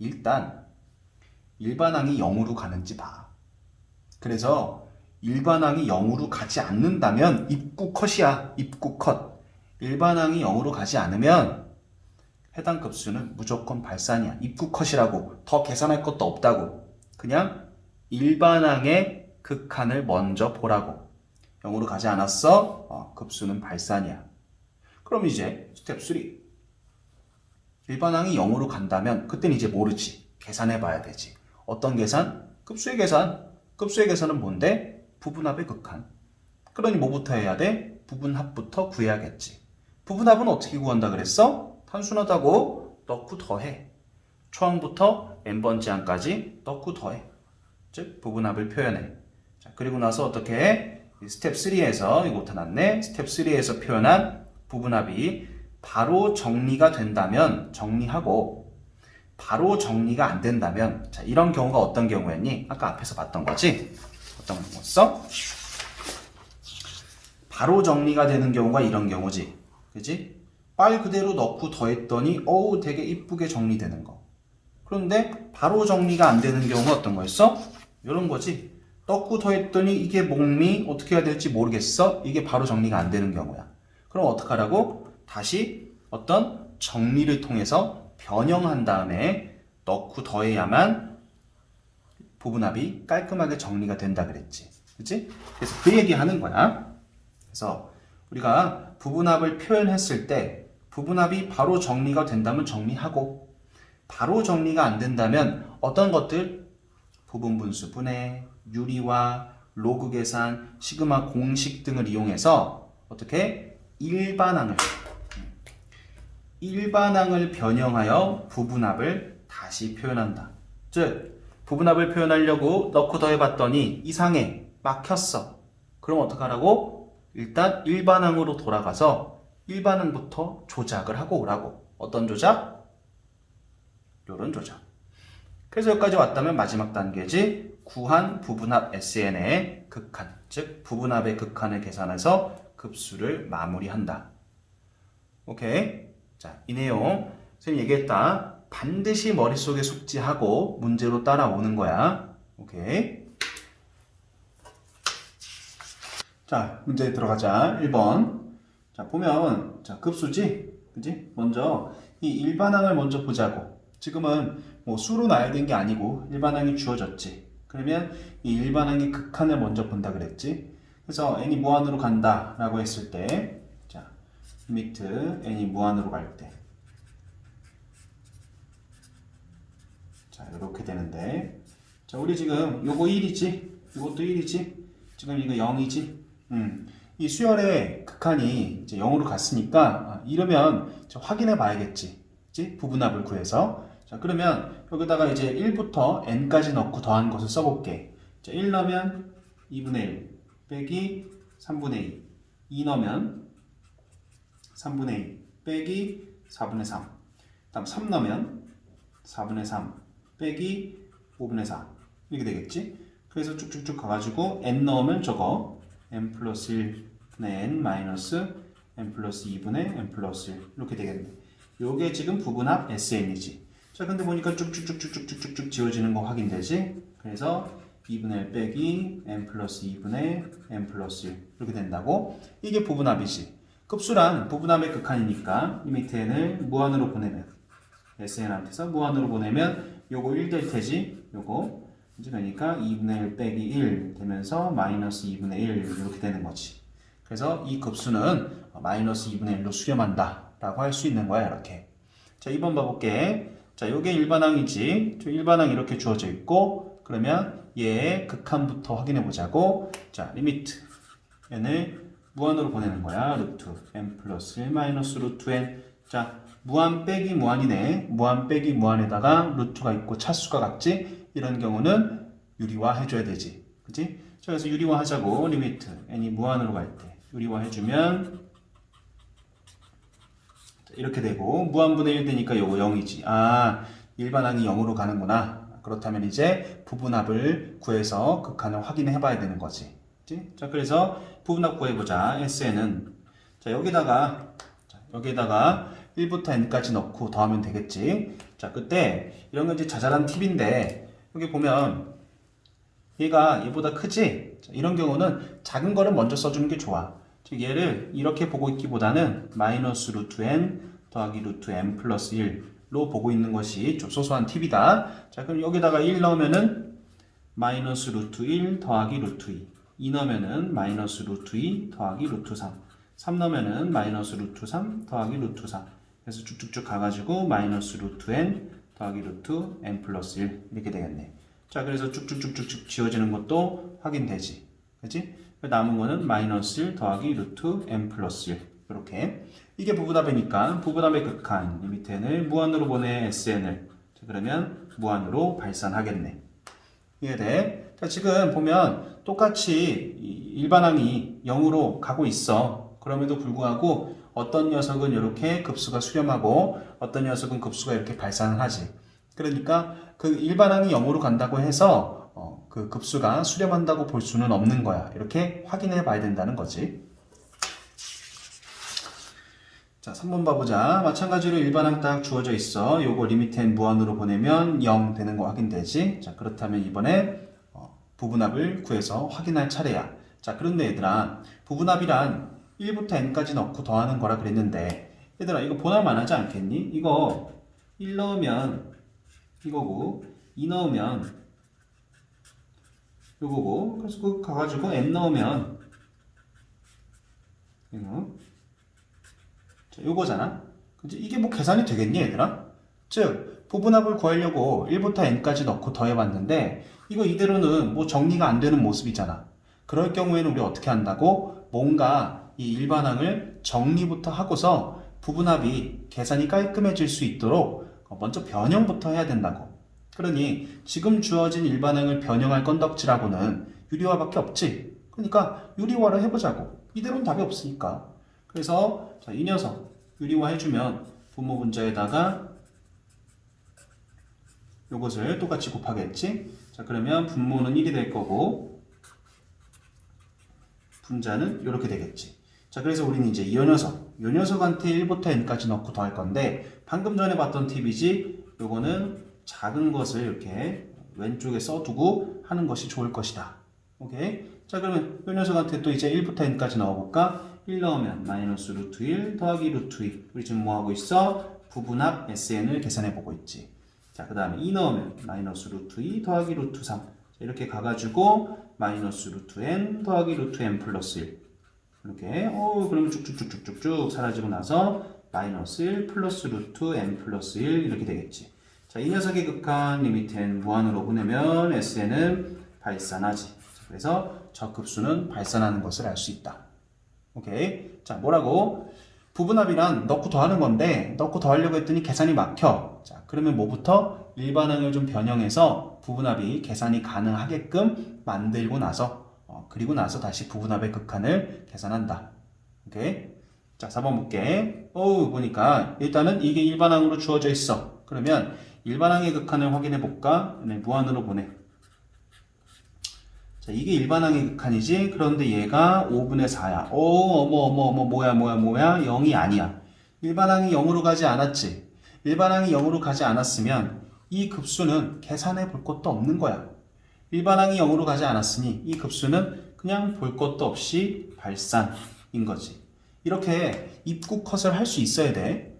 일단 일반항이 0으로 가는지 봐. 그래서 일반항이 0으로 가지 않는다면 입구 컷이야. 입구 컷. 일반항이 0으로 가지 않으면 해당 급수는 무조건 발산이야. 입구 컷이라고. 더 계산할 것도 없다고. 그냥 일반항의 극한을 먼저 보라고. 0으로 가지 않았어? 급수는 발산이야. 그럼 이제 스텝 3. 일반항이 0으로 간다면 그때는 이제 모르지. 계산해 봐야 되지. 어떤 계산? 급수의 계산. 급수의 계산은 뭔데? 부분합의 극한. 그러니 뭐부터 해야 돼? 부분합부터 구해야겠지. 부분합은 어떻게 구한다 그랬어? 단순하다고 넣고 더해. 초항부터 n번째 항까지 넣고 더해. 즉 부분합을 표현해. 자, 그리고 나서 어떻게 해? 스텝 3에서 이거 나타났네. 스텝 3에서 표현한 부분합이 바로 정리가 된다면 정리하고 바로 정리가 안 된다면 자, 이런 경우가 어떤 경우였니? 아까 앞에서 봤던 거지? 어떤 경우였어? 바로 정리가 되는 경우가 이런 경우지. 그지? 말 그대로 넣고 더했더니 어우 되게 이쁘게 정리되는 거. 그런데 바로 정리가 안 되는 경우가 어떤 거였어? 이런 거지. 넣고 더했더니 이게 목미 어떻게 해야 될지 모르겠어. 이게 바로 정리가 안 되는 경우야. 그럼 어떡하라고? 다시 어떤 정리를 통해서 변형한 다음에 넣고 더해야만 부분합이 깔끔하게 정리가 된다 그랬지. 그치? 그래서 그 얘기 하는 거야. 그래서 우리가 부분합을 표현했을 때 부분합이 바로 정리가 된다면 정리하고 바로 정리가 안 된다면 어떤 것들 부분분수 분해, 유리화, 로그 계산, 시그마 공식 등을 이용해서 어떻게 일반항을 변형하여 부분합을 다시 표현한다. 즉 부분합을 표현하려고 넣고 더해봤더니 이상해 막혔어. 그럼 어떡하라고? 일단 일반항으로 돌아가서 일반항부터 조작을 하고 오라고. 어떤 조작? 요런 조작. 그래서 여기까지 왔다면 마지막 단계지. 구한 부분합 SN의 극한, 즉 부분합의 극한을 계산해서 급수를 마무리한다. 오케이? 자, 이 내용 선생님 얘기했다. 반드시 머릿속에 숙지하고 문제로 따라오는 거야. 오케이? 자, 문제 들어가자. 1번. 자, 보면 자, 급수지? 그지? 먼저 이 일반항을 먼저 보자고. 지금은 뭐 수로 나야 되는 게 아니고 일반항이 주어졌지. 그러면 이 일반항의 극한을 먼저 본다 그랬지. 그래서 n이 무한으로 간다 라고 했을 때 자, 리미트 n이 무한으로 갈 때 자, 이렇게 되는데 자, 우리 지금 요거 1이지? 요것도 1이지? 지금 이거 0이지? 이 수열의 극한이 이제 0으로 갔으니까 이러면 확인해 봐야겠지. 그치? 부분합을 구해서. 자, 그러면 여기다가 이제 1부터 n까지 넣고 더한 것을 써볼게. 자, 1 넣으면 2분의 1 빼기 3분의 2. 2 넣으면 3분의 2 빼기 4분의 3. 다음 3 넣으면 4분의 3 빼기 5분의 4. 이렇게 되겠지? 그래서 쭉쭉쭉 가가지고 n 넣으면 저거 n 플러스 1분의 n 마이너스 n 플러스 2분의 n 플러스 1 이렇게 되겠네. 요게 지금 부분합 SN이지. 자, 근데 보니까 쭉쭉쭉쭉쭉쭉쭉 지워지는 거 확인되지? 그래서 2분의 1 빼기 n 플러스 2분의 n 플러스 1 이렇게 된다고? 이게 부분합이지. 급수란 부분합의 극한이니까 리미트 n을 무한으로 보내면 SN한테서 무한으로 보내면 요거 1 될 테지? 요거 이제 그러니까 2분의 1 빼기 1 되면서 마이너스 2분의 1 이렇게 되는 거지. 그래서 이 급수는 마이너스 2분의 1로 수렴한다 라고 할 수 있는 거야. 이렇게. 자, 2번 봐볼게. 자, 요게 일반항이지. 일반항 이렇게 주어져 있고 그러면 얘의 극한부터 확인해 보자고. 자, 리미트 n을 무한으로 보내는 거야. 루트 n 플러스 1 마이너스 루트 n. 자, 무한 빼기 무한이네. 무한 빼기 무한에다가 루트가 있고 차수가 같지? 이런 경우는 유리화 해줘야 되지. 그치? 자, 그래서 유리화 하자고. 리미트 n이 무한으로 갈 때 유리화 해주면 이렇게 되고 무한분의 1 되니까 요거 0이지. 아, 일반항이 0으로 가는구나. 그렇다면 이제 부분합을 구해서 극한을 확인해 봐야 되는 거지. 그치? 자, 그래서 부분합 구해보자. SN은 자, 여기다가 1부터 n까지 넣고 더하면 되겠지. 자, 그때 이런 건 이제 자잘한 팁인데 여기 보면 얘가 얘보다 크지? 자, 이런 경우는 작은 거를 먼저 써주는 게 좋아. 즉 얘를 이렇게 보고 있기보다는 마이너스 루트 n 더하기 루트 n 플러스 1로 보고 있는 것이 좀 소소한 팁이다. 자, 그럼 여기다가 1 넣으면은 마이너스 루트 1 더하기 루트 2. 2 넣으면은 마이너스 루트 2 더하기 루트 3. 3 넣으면은 마이너스 루트 3 더하기 루트 4. 그래서 쭉쭉쭉 가가지고 마이너스 루트 n 더하기 루트 n 플러스 1 이렇게 되겠네. 자, 그래서 쭉쭉쭉쭉 지워지는 것도 확인되지. 그치? 남은 거는 마이너스 1 더하기 루트 n 플러스 1 이렇게. 이게 부분합이니까 부분합의 극한 리미트 n을 무한으로 보내 SN을. 자, 그러면 무한으로 발산하겠네. 이해돼? 자, 지금 보면 똑같이 일반항이 0으로 가고 있어. 그럼에도 불구하고 어떤 녀석은 이렇게 급수가 수렴하고 어떤 녀석은 급수가 이렇게 발산을 하지. 그러니까 그 일반항이 0으로 간다고 해서 그 급수가 수렴한다고 볼 수는 없는 거야. 이렇게 확인해 봐야 된다는 거지. 자, 3번 봐보자. 마찬가지로 일반항 딱 주어져 있어. 요거 리미트 n 무한으로 보내면 0 되는 거 확인되지? 자, 그렇다면 이번에 부분합을 구해서 확인할 차례야. 자, 그런데 얘들아, 부분합이란 1부터 n까지 넣고 더하는 거라 그랬는데, 얘들아, 이거 보나만 하지 않겠니? 이거 1 넣으면 이거고, 2 넣으면 요거고, 그래서 그거 가가지고 n 넣으면 이거. 자, 요거잖아. 그치? 이게 뭐 계산이 되겠니, 얘들아? 즉, 부분합을 구하려고 1부터 n까지 넣고 더해봤는데, 이거 이대로는 뭐 정리가 안 되는 모습이잖아. 그럴 경우에는 우리 어떻게 한다고? 뭔가 이 일반항을 정리부터 하고서 부분합이 계산이 깔끔해질 수 있도록 먼저 변형부터 해야 된다고. 그러니 지금 주어진 일반항을 변형할 건덕지라고는 유리화밖에 없지. 그러니까 유리화를 해보자고. 이대로는 답이 없으니까. 그래서 자, 이 녀석 유리화 해주면 분모 분자에다가 요것을 똑같이 곱하겠지. 자, 그러면 분모는 1이 될 거고 분자는 이렇게 되겠지. 자, 그래서 우리는 이제 요 녀석한테 1부터 n까지 넣고 더할 건데 방금 전에 봤던 팁이지. 요거는 작은 것을 이렇게 왼쪽에 써두고 하는 것이 좋을 것이다. 오케이? 자, 그러면 요 녀석한테 또 이제 1부터 n까지 넣어볼까? 1 넣으면 마이너스 루트 1 더하기 루트 2. 우리 지금 뭐 하고 있어? 부분합 SN을 계산해보고 있지. 자, 그 다음에 2 넣으면 마이너스 루트 2 더하기 루트 3. 자, 이렇게 가가지고 마이너스 루트 n 더하기 루트 n 플러스 1. 이렇게 그러면 쭉쭉쭉쭉쭉 사라지고 나서 마이너스 1 플러스 루트 n 플러스 1 이렇게 되겠지. 자, 이 녀석의 극한 리미트 n 무한으로 보내면 SN은 발산하지. 자, 그래서 저 급수는 발산하는 것을 알 수 있다. 오케이. 자, 뭐라고? 부분합이란 넣고 더하는 건데 넣고 더하려고 했더니 계산이 막혀. 자, 그러면 뭐부터? 일반항을 좀 변형해서 부분합이 계산이 가능하게끔 만들고 나서 그리고 나서 다시 부분합의 극한을 계산한다. 오케이. 자, 4번 볼게. 보니까 일단은 이게 일반항으로 주어져 있어. 그러면 일반항의 극한을 확인해 볼까? 네, 무한으로 보내. 자, 이게 일반항의 극한이지. 그런데 얘가 5분의 4야. 뭐야. 0이 아니야. 일반항이 0으로 가지 않았지. 일반항이 0으로 가지 않았으면 이 급수는 계산해 볼 것도 없는 거야. 일반항이 0으로 가지 않았으니 이 급수는 그냥 볼 것도 없이 발산인 거지. 이렇게 입구 컷을 할 수 있어야 돼.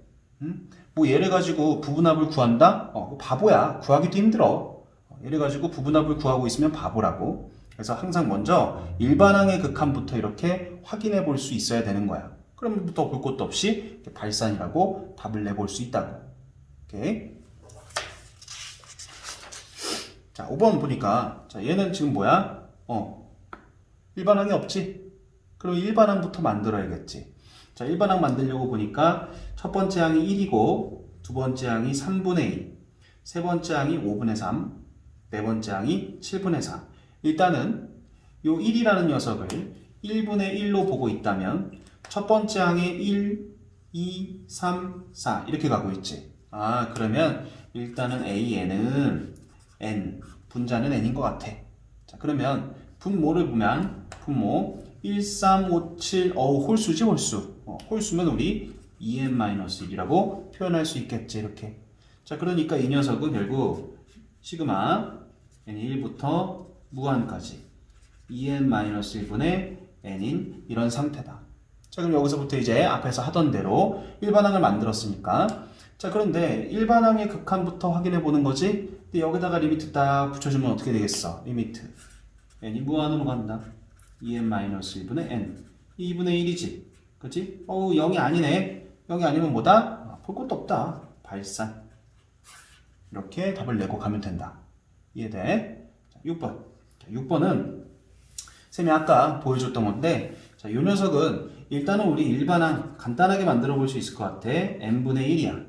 뭐 얘를 가지고 부분합을 구한다? 바보야. 구하기도 힘들어. 얘를 가지고 부분합을 구하고 있으면 바보라고. 그래서 항상 먼저 일반항의 극한부터 이렇게 확인해 볼 수 있어야 되는 거야. 그럼부터 볼 것도 없이 발산이라고 답을 내볼 수 있다고. 오케이. 자, 5번 보니까 자, 얘는 지금 뭐야? 일반항이 없지? 그럼 일반항부터 만들어야겠지. 자, 일반항 만들려고 보니까 첫 번째 항이 1이고 두 번째 항이 3분의 2, 세 번째 항이 5분의 3, 네 번째 항이 7분의 4. 일단은 요 1이라는 녀석을 1분의 1로 보고 있다면 첫 번째 항에 1, 2, 3, 4 이렇게 가고 있지. 그러면 일단은 AN은 N, 분자는 N인 것 같아. 자, 그러면 분모를 보면 분모 1, 3, 5, 7, 홀수지 홀수. 홀수면 우리 2n-1이라고 표현할 수 있겠지, 이렇게. 자, 그러니까 이 녀석은 결국 시그마 n1부터 무한까지 2n-1분의 n인 이런 상태다. 자, 그럼 여기서부터 이제 앞에서 하던 대로 일반항을 만들었으니까. 자, 그런데 일반항의 극한부터 확인해 보는 거지. 근데 여기다가 리미트 딱 붙여주면 어떻게 되겠어? 리미트 n이 무한으로 간다. 2n-1분의 n 2분의 1이지. 그치? 0이 아니네. 0이 아니면 뭐다? 볼 것도 없다. 발산. 이렇게 답을 내고 가면 된다. 이해돼? 자, 6번. 자, 6번은 쌤이 아까 보여줬던 건데, 자, 요 녀석은 일단은 우리 일반항 간단하게 만들어 볼 수 있을 것 같아. n분의 1이야.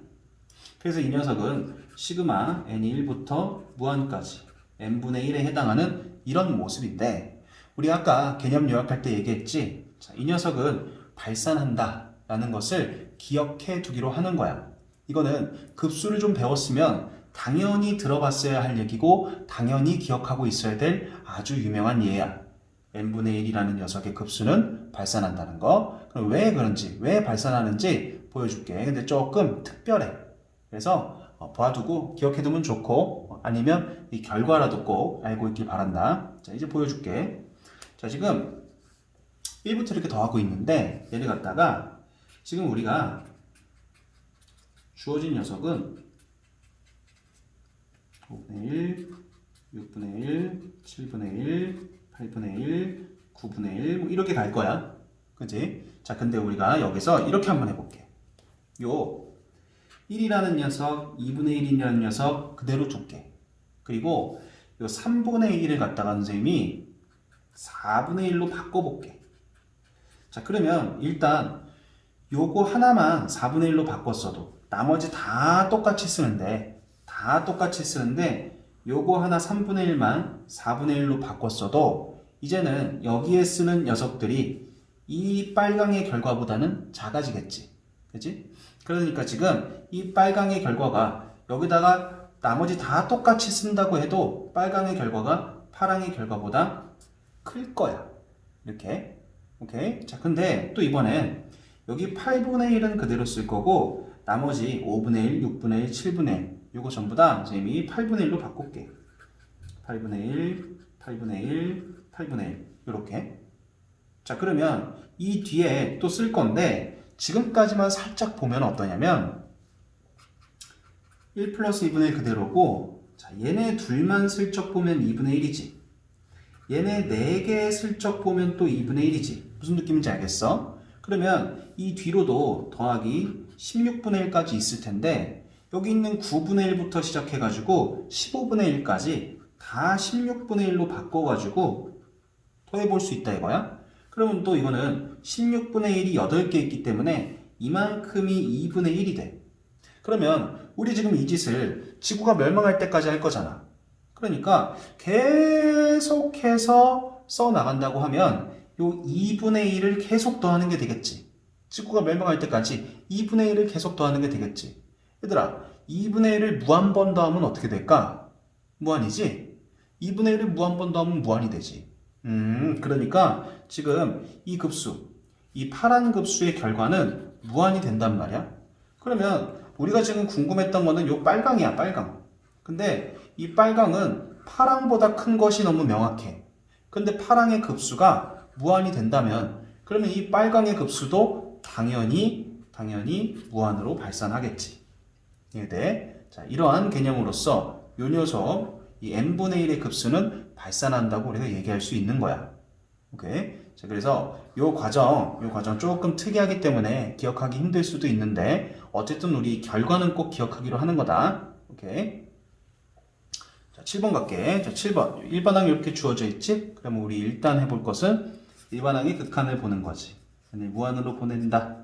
그래서 이 녀석은 시그마 n이 1부터 무한까지 n분의 1에 해당하는 이런 모습인데, 우리 아까 개념 요약할 때 얘기했지. 자, 이 녀석은 발산한다 라는 것을 기억해 두기로 하는 거야. 이거는 급수를 좀 배웠으면 당연히 들어봤어야 할 얘기고 당연히 기억하고 있어야 될 아주 유명한 예야. n분의 1이라는 녀석의 급수는 발산한다는 거. 그럼 왜 그런지, 왜 발산하는지 보여줄게. 근데 조금 특별해. 그래서 봐두고 기억해두면 좋고 아니면 이 결과라도 꼭 알고 있길 바란다. 자, 이제 보여줄게. 자, 지금 1부터 이렇게 더하고 있는데 얘를 갖다가 지금 우리가 주어진 녀석은 5분의 1, 6분의 1, 7분의 1, 8분의 1, 9분의 1 뭐 이렇게 갈 거야. 그치? 자, 근데 우리가 여기서 이렇게 한번 해볼게. 요 1이라는 녀석, 2분의 1이라는 녀석 그대로 둘게. 그리고 요 3분의 1을 갖다가 선생님이 4분의 1로 바꿔볼게. 자, 그러면 일단 요거 하나만 4분의 1로 바꿨어도 나머지 다 똑같이 쓰는데 요거 하나 3분의 1만 4분의 1로 바꿨어도 이제는 여기에 쓰는 녀석들이 이 빨강의 결과보다는 작아지겠지. 그치? 그러니까 지금 이 빨강의 결과가 여기다가 나머지 다 똑같이 쓴다고 해도 빨강의 결과가 파랑의 결과보다 클 거야. 이렇게. 오케이? 자, 근데 또 이번엔 여기 8분의 1은 그대로 쓸 거고 나머지 5분의 1, 6분의 1, 7분의 1 이거 전부 다 선생님이 8분의 1로 바꿀게. 8분의 1, 8분의 1, 8분의 1 이렇게. 자, 그러면 이 뒤에 또 쓸 건데 지금까지만 살짝 보면 어떠냐면 1 플러스 2분의 1 그대로고 자, 얘네 둘만 슬쩍 보면 2분의 1이지. 얘네 4개 슬쩍 보면 또 2분의 1이지. 무슨 느낌인지 알겠어? 그러면 이 뒤로도 더하기 16분의 1까지 있을 텐데 여기 있는 9분의 1부터 시작해가지고 15분의 1까지 다 16분의 1로 바꿔가지고 더해볼 수 있다 이거야. 그러면 또 이거는 16분의 1이 8개 있기 때문에 이만큼이 2분의 1이 돼. 그러면 우리 지금 이 짓을 지구가 멸망할 때까지 할 거잖아. 그러니까 계속해서 써나간다고 하면 요 2분의 1을 계속 더하는 게 되겠지. 지구가 멸망할 때까지 2분의 1을 계속 더하는 게 되겠지. 얘들아, 2분의 1을 무한번 더하면 어떻게 될까? 무한이지? 2분의 1을 무한번 더하면 무한이 되지. 그러니까 지금 이 급수, 이 파란 급수의 결과는 무한이 된단 말이야. 그러면 우리가 지금 궁금했던 거는 요 빨강이야, 빨강. 근데 이 빨강은 파랑보다 큰 것이 너무 명확해. 근데 파랑의 급수가 무한이 된다면 그러면 이 빨강의 급수도 당연히 무한으로 발산하겠지. 이해돼? 자, 이러한 개념으로서 요 녀석 이 n분의 1의 급수는 발산한다고 우리가 얘기할 수 있는 거야. 오케이? 자, 그래서 요 과정 조금 특이하기 때문에 기억하기 힘들 수도 있는데 어쨌든 우리 결과는 꼭 기억하기로 하는 거다. 오케이? 자, 7번 갈게. 자, 7번. 일반항이 이렇게 주어져 있지? 그러면 우리 일단 해볼 것은 일반항의 극한을 보는 거지. 무한으로 보낸다.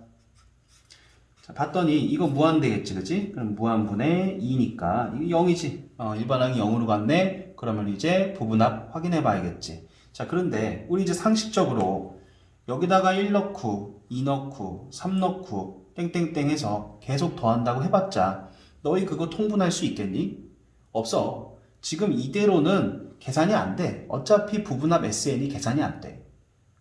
자, 봤더니 이거 무한 되겠지, 그치? 그럼 무한분의 2니까 이게 0이지. 일반항이 0으로 갔네. 그러면 이제 부분합 확인해 봐야겠지. 자, 그런데 우리 이제 상식적으로 여기다가 1 넣고 2 넣고 3 넣고 땡땡땡 해서 계속 더한다고 해봤자 너희 그거 통분할 수 있겠니? 없어. 지금 이대로는 계산이 안 돼. 어차피 부분합 SN이 계산이 안 돼.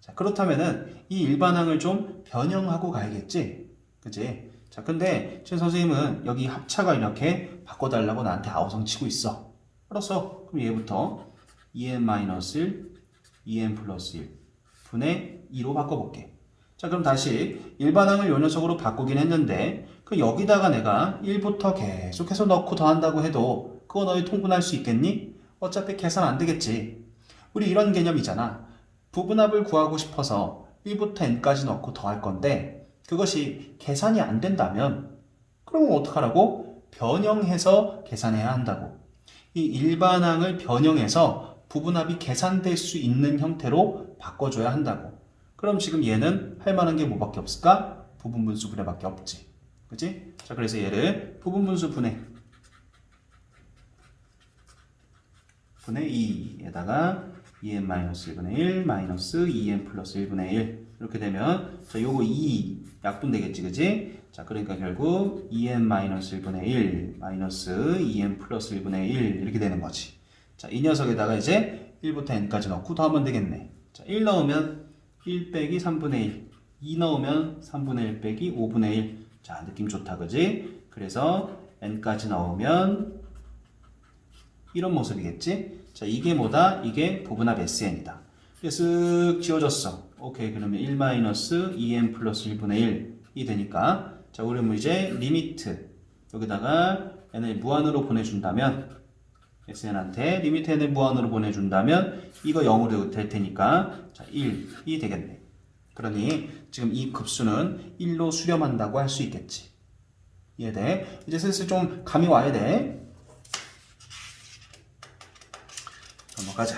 자, 그렇다면은 이 일반항을 좀 변형하고 가야겠지? 그치? 자, 근데 제 선생님은 여기 합차가 이렇게 바꿔달라고 나한테 아우성 치고 있어. 알았어. 그럼 얘부터 2n-1, 2n 플러스 1 분의 2로 바꿔볼게. 자, 그럼 다시 일반항을 요 녀석으로 바꾸긴 했는데 그 여기다가 내가 1부터 계속해서 넣고 더한다고 해도 그거 너희 통분할 수 있겠니? 어차피 계산 안 되겠지. 우리 이런 개념이잖아. 부분합을 구하고 싶어서 1부터 n까지 넣고 더할 건데 그것이 계산이 안 된다면 그러면 어떡하라고? 변형해서 계산해야 한다고. 이 일반항을 변형해서 부분합이 계산될 수 있는 형태로 바꿔줘야 한다고. 그럼 지금 얘는 할 만한 게 뭐밖에 없을까? 부분분수 분해밖에 없지. 그치? 자, 그래서 얘를 부분분수 분해 2에다가 2n-1분의 1 마이너스 2n 플러스 1분의 1 이렇게 되면 자, 요거 2 약분 되겠지, 그지? 자, 그러니까 결국 2n-1분의 1 마이너스 2n 플러스 1분의 1 이렇게 되는 거지. 자, 이 녀석에다가 이제 1부터 n까지 넣고 더하면 되겠네. 자, 1 넣으면 1 빼기 3분의 1, 2 넣으면 3분의 1 빼기 5분의 1. 자, 느낌 좋다, 그지? 그래서 n까지 넣으면 이런 모습이겠지? 자, 이게 뭐다? 이게 부분합 SN이다. 그래서 쓱 지워졌어. 오케이, 그러면 1-2n 플러스 1분의 1이 되니까, 자, 그러면 이제 리미트 여기다가 n을 무한으로 보내준다면, SN한테 리미트 n을 무한으로 보내준다면 이거 0으로 될 테니까, 자, 1이 되겠네. 그러니 지금 이 급수는 1로 수렴한다고 할 수 있겠지. 이해돼? 이제 슬슬 좀 감이 와야 돼. 넘어가자.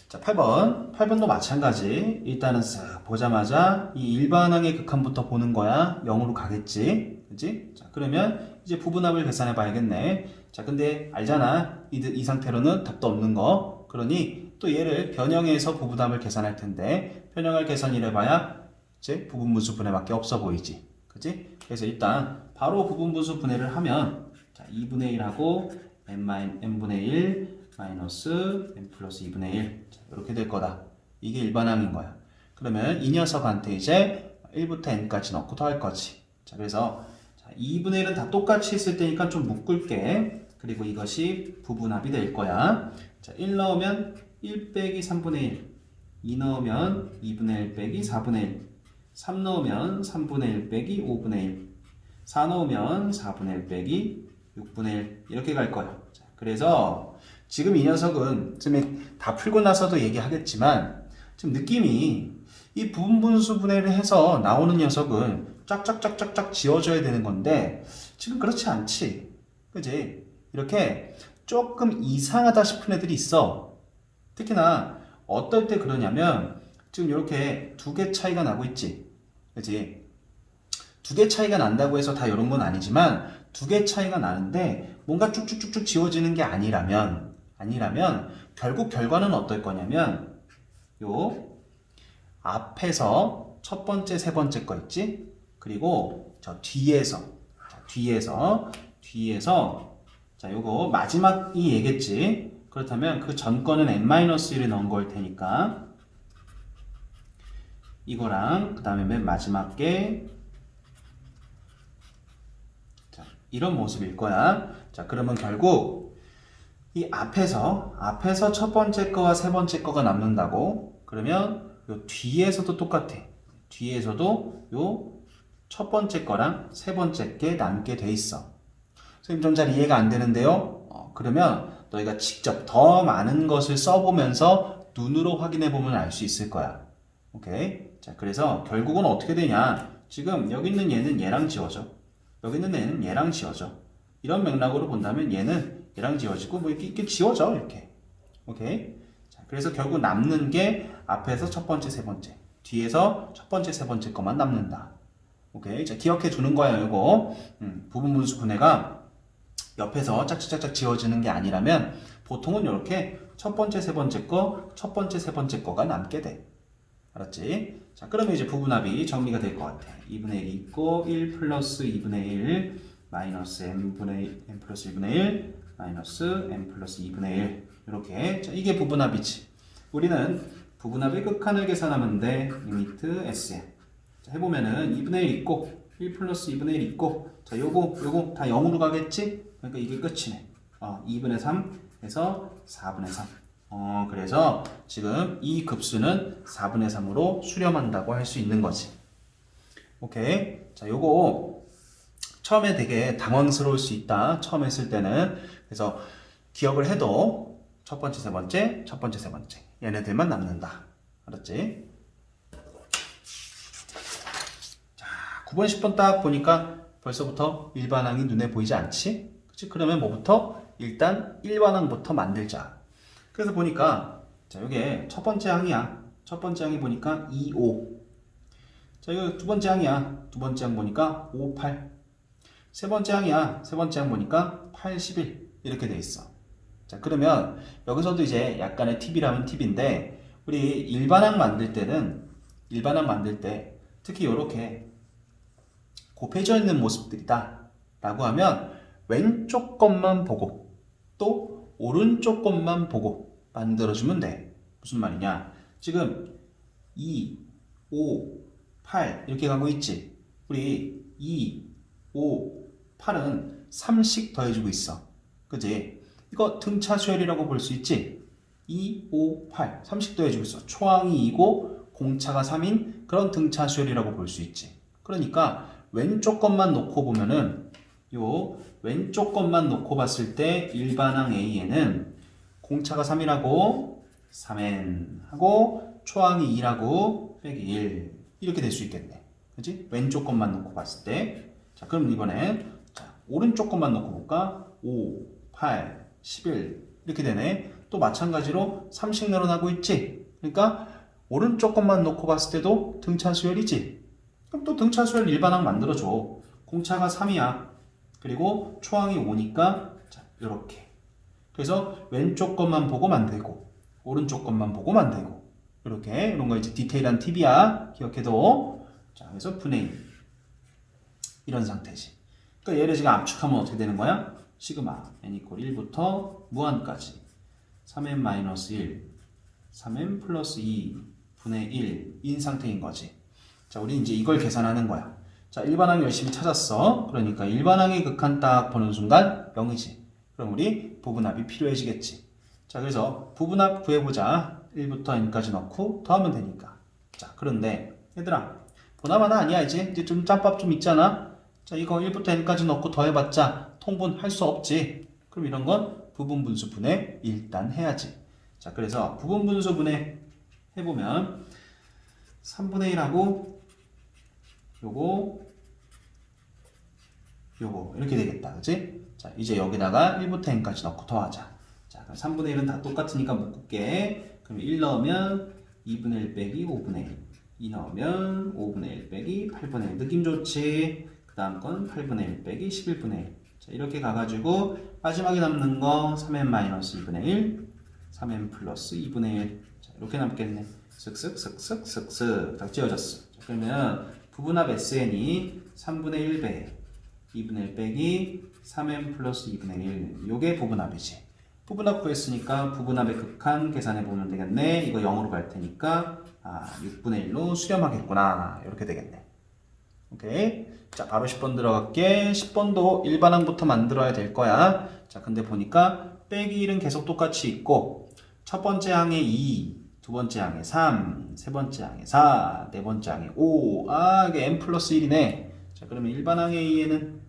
자, 8번. 8번도 마찬가지. 일단은 쓱 보자마자 이 일반항의 극한부터 보는 거야. 0으로 가겠지. 그치? 자, 그러면 이제 부분합을 계산해 봐야겠네. 자, 근데 알잖아. 이 상태로는 답도 없는 거. 그러니 또 얘를 변형해서 부분합을 계산할 텐데, 변형할 계산이라 봐야 이제 부분분수 분해밖에 없어 보이지. 그치? 그래서 일단 바로 부분분수 분해를 하면, 자, 2분의 1하고 n분의 1 마이너스 n 플러스 2분의 1 이렇게 될 거다. 이게 일반항인 거야. 그러면 이 녀석한테 이제 1부터 n까지 넣고 더할 거지. 자, 그래서 2분의 1은 다 똑같이 있을 테니까 좀 묶을게. 그리고 이것이 부분합이 될 거야. 자, 1 넣으면 1 빼기 3분의 1, 2 넣으면 2분의 1 빼기 4분의 1, 3 넣으면 3분의 1 빼기 5분의 1, 4 넣으면 4분의 1 빼기 6분의 1 이렇게 갈 거야. 자, 그래서 지금 이 녀석은 지금 다 풀고 나서도 얘기하겠지만 지금 느낌이 이 부분분수 분해를 해서 나오는 녀석은 쫙쫙쫙쫙쫙 지워줘야 되는 건데 지금 그렇지 않지. 그지? 이렇게 조금 이상하다 싶은 애들이 있어. 특히나 어떨 때 그러냐면 지금 이렇게 두 개 차이가 나고 있지. 그지? 두 개 차이가 난다고 해서 다 이런 건 아니지만 두 개 차이가 나는데 뭔가 쭉쭉쭉쭉 지워지는 게 아니라면 결국 결과는 어떨 거냐면 요 앞에서 첫 번째, 세 번째 거 있지? 그리고 저 뒤에서 자, 요거 마지막이 얘겠지? 그렇다면 그 전 거는 n-1을 넣은 걸 테니까 이거랑 그 다음에 맨 마지막 게 자, 이런 모습일 거야. 자, 그러면 결국 이 앞에서 첫 번째 거와 세 번째 거가 남는다고 그러면 요 뒤에서도 똑같아. 뒤에서도 요 첫 번째 거랑 세 번째 게 남게 돼 있어. 선생님 좀 잘 이해가 안 되는데요. 그러면 너희가 직접 더 많은 것을 써보면서 눈으로 확인해 보면 알 수 있을 거야. 오케이? 자, 그래서 결국은 어떻게 되냐? 지금 여기 있는 얘는 얘랑 지워져. 여기 있는 얘는 얘랑 지워져. 이런 맥락으로 본다면 얘는 얘랑 지워지고 뭐 이렇게 지워져 이렇게. 오케이? 자, 그래서 결국 남는 게 앞에서 첫 번째, 세 번째, 뒤에서 첫 번째, 세 번째 것만 남는다. 오케이? 자, 기억해 두는 거야 이거. 부분분수 분해가 옆에서 짝짝짝짝 지워지는 게 아니라면 보통은 이렇게 첫 번째, 세 번째 거, 첫 번째, 세 번째 거가 남게 돼. 알았지? 자, 그러면 이제 부분합이 정리가 될 것 같아. 2분의 1이 있고 1 플러스 2분의 1 마이너스 n 플러스 1분의 1 마이너스 n 플러스 2분의 1 이렇게. 자, 이게 부분합이지. 우리는 부분합의 극한을 계산하면 돼. 리미트 Sn. 자, 해보면은 2분의 1 있고 1 플러스 2분의 1 있고 자, 요거 다 0으로 가겠지? 그러니까 이게 끝이네. 2분의 3에서 4분의 3. 그래서 지금 이 급수는 4분의 3으로 수렴한다고 할 수 있는 거지. 오케이. 자, 요거 처음에 되게 당황스러울 수 있다. 처음 했을 때는. 그래서 기억을 해도 첫 번째, 세 번째, 첫 번째, 세 번째. 얘네들만 남는다. 알았지? 자, 9번, 10번 딱 보니까 벌써부터 일반항이 눈에 보이지 않지? 그치? 그러면 뭐부터? 일단 일반항부터 만들자. 그래서 보니까 자, 이게 첫 번째 항이야. 첫 번째 항이 보니까 2, 5. 자, 이거 두 번째 항이야. 두 번째 항 보니까 5, 8. 세 번째 항이야. 세 번째 항 보니까 8, 11. 이렇게 돼 있어. 자, 그러면 여기서도 이제 약간의 팁이라면 팁인데 우리 일반항 만들 때 특히 이렇게 곱해져 있는 모습들이다 라고 하면 왼쪽 것만 보고 또 오른쪽 것만 보고 만들어주면 돼. 무슨 말이냐? 지금 2, 5, 8 이렇게 가고 있지. 우리 2, 5, 8은 3씩 더해주고 있어. 그지? 이거 등차 수열이라고 볼 수 있지? 2, 5, 8 3씩 더해주고 있어. 초항이 2고 공차가 3인 그런 등차 수열이라고 볼 수 있지. 그러니까 왼쪽 것만 놓고 보면은 요 왼쪽 것만 놓고 봤을 때 일반항 A에는 공차가 3이라고 3n 하고 초항이 2라고 빼기 1 이렇게 될 수 있겠네. 그치? 왼쪽 것만 놓고 봤을 때. 자, 그럼 이번엔 자, 오른쪽 것만 놓고 볼까? 5, 8, 11 이렇게 되네. 또 마찬가지로 3씩 늘어나고 있지. 그러니까 오른쪽 것만 놓고 봤을 때도 등차 수열이지. 그럼 또 등차 수열 일반항 만들어줘. 공차가 3이야. 그리고 초항이 5니까 자, 이렇게. 그래서 왼쪽 것만 보고 만들고 오른쪽 것만 보고 만들고 이렇게 이런 거 이제 디테일한 팁이야. 기억해도. 자, 그래서 분의 1 이런 상태지. 그러니까 얘를 지금 압축하면 어떻게 되는 거야? 시그마 n 이퀄 1부터 무한까지 3n-1 3n 플러스 2 분의 1인 상태인 거지. 자, 우리 이제 이걸 계산하는 거야. 자, 일반항 열심히 찾았어. 그러니까 일반항의 극한 딱 보는 순간 0이지. 그럼 우리 부분합이 필요해지겠지. 자, 그래서 부분합 구해보자. 1부터 n까지 넣고 더하면 되니까. 자, 그런데 얘들아, 분합 하나 아니야. 이제 좀 짬밥 좀 있잖아. 자, 이거 1부터 n까지 넣고 더해봤자 통분할 수 없지. 그럼 이런 건 부분분수 분해 일단 해야지. 자, 그래서 부분분수 분해 해보면 3분의 1하고 요거 이렇게 되겠다. 그치? 자, 이제 여기다가 1부터 n까지 넣고 더하자. 자, 그럼 3분의 1은 다 똑같으니까 묶을게. 그럼 1 넣으면 2분의 1 빼기 5분의 1 2 넣으면 5분의 1 빼기 8분의 1 느낌 좋지? 그 다음 건 8분의 1 빼기 11분의 1 자, 이렇게 가가지고 마지막에 남는 거 3n-2분의 1 3n 플러스 2분의 1 자, 이렇게 남겠네. 쓱쓱쓱쓱쓱쓱 딱 지어졌어. 자, 그러면 부분합 SN이 3분의 1배 2분의 1 빼기 3n 플러스 2분의 1 요게 부분합이지. 부분합 구했으니까 부분합의 극한 계산해 보면 되겠네. 이거 0으로 갈 테니까 6분의 1로 수렴하겠구나. 이렇게 되겠네. 오케이. 자, 바로 10번 들어갈게. 10번도 일반항부터 만들어야 될 거야. 자, 근데 보니까 빼기 1은 계속 똑같이 있고 첫 번째 항에 2 두 번째 항에 3 세 번째 항에 4 네 번째 항에 5 이게 n 플러스 1이네. 자, 그러면 일반항 A에는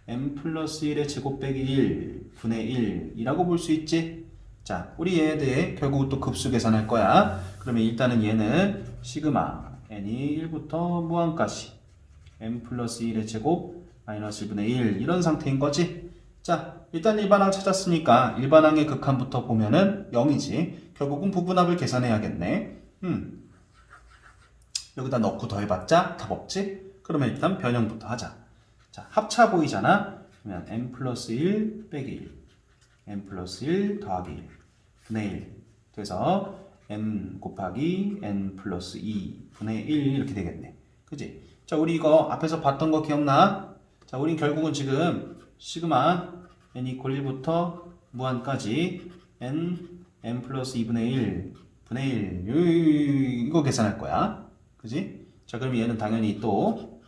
n 플러스 1의 제곱 빼기 1 분의 1이라고 볼 수 있지. 자, 우리 얘에 대해 결국 또 급수 계산할 거야. 그러면 일단은 얘는 시그마 n이 1부터 무한까지 n 플러스 1의 제곱 마이너스 1분의 1 이런 상태인 거지. 자, 일단 일반항 찾았으니까 일반항의 극한부터 보면은 0이지. 결국은 부분합을 계산해야겠네. 여기다 넣고 더해봤자 답 없지? 그러면 일단 변형부터 하자. 자, 합차 보이잖아? 그러면 n 플러스 1 빼기 1 n 플러스 1 더하기 1 분의 1 돼서 n 곱하기 n 플러스 2 분의 1 이렇게 되겠네. 그치? 자, 우리 이거 앞에서 봤던 거 기억나? 자, 우린 결국은 지금 시그마 n 이퀄 1부터 무한까지 n 플러스 2분의 1 분의 1 이거 계산할 거야. 그지? 자, 그럼 얘는 당연히 또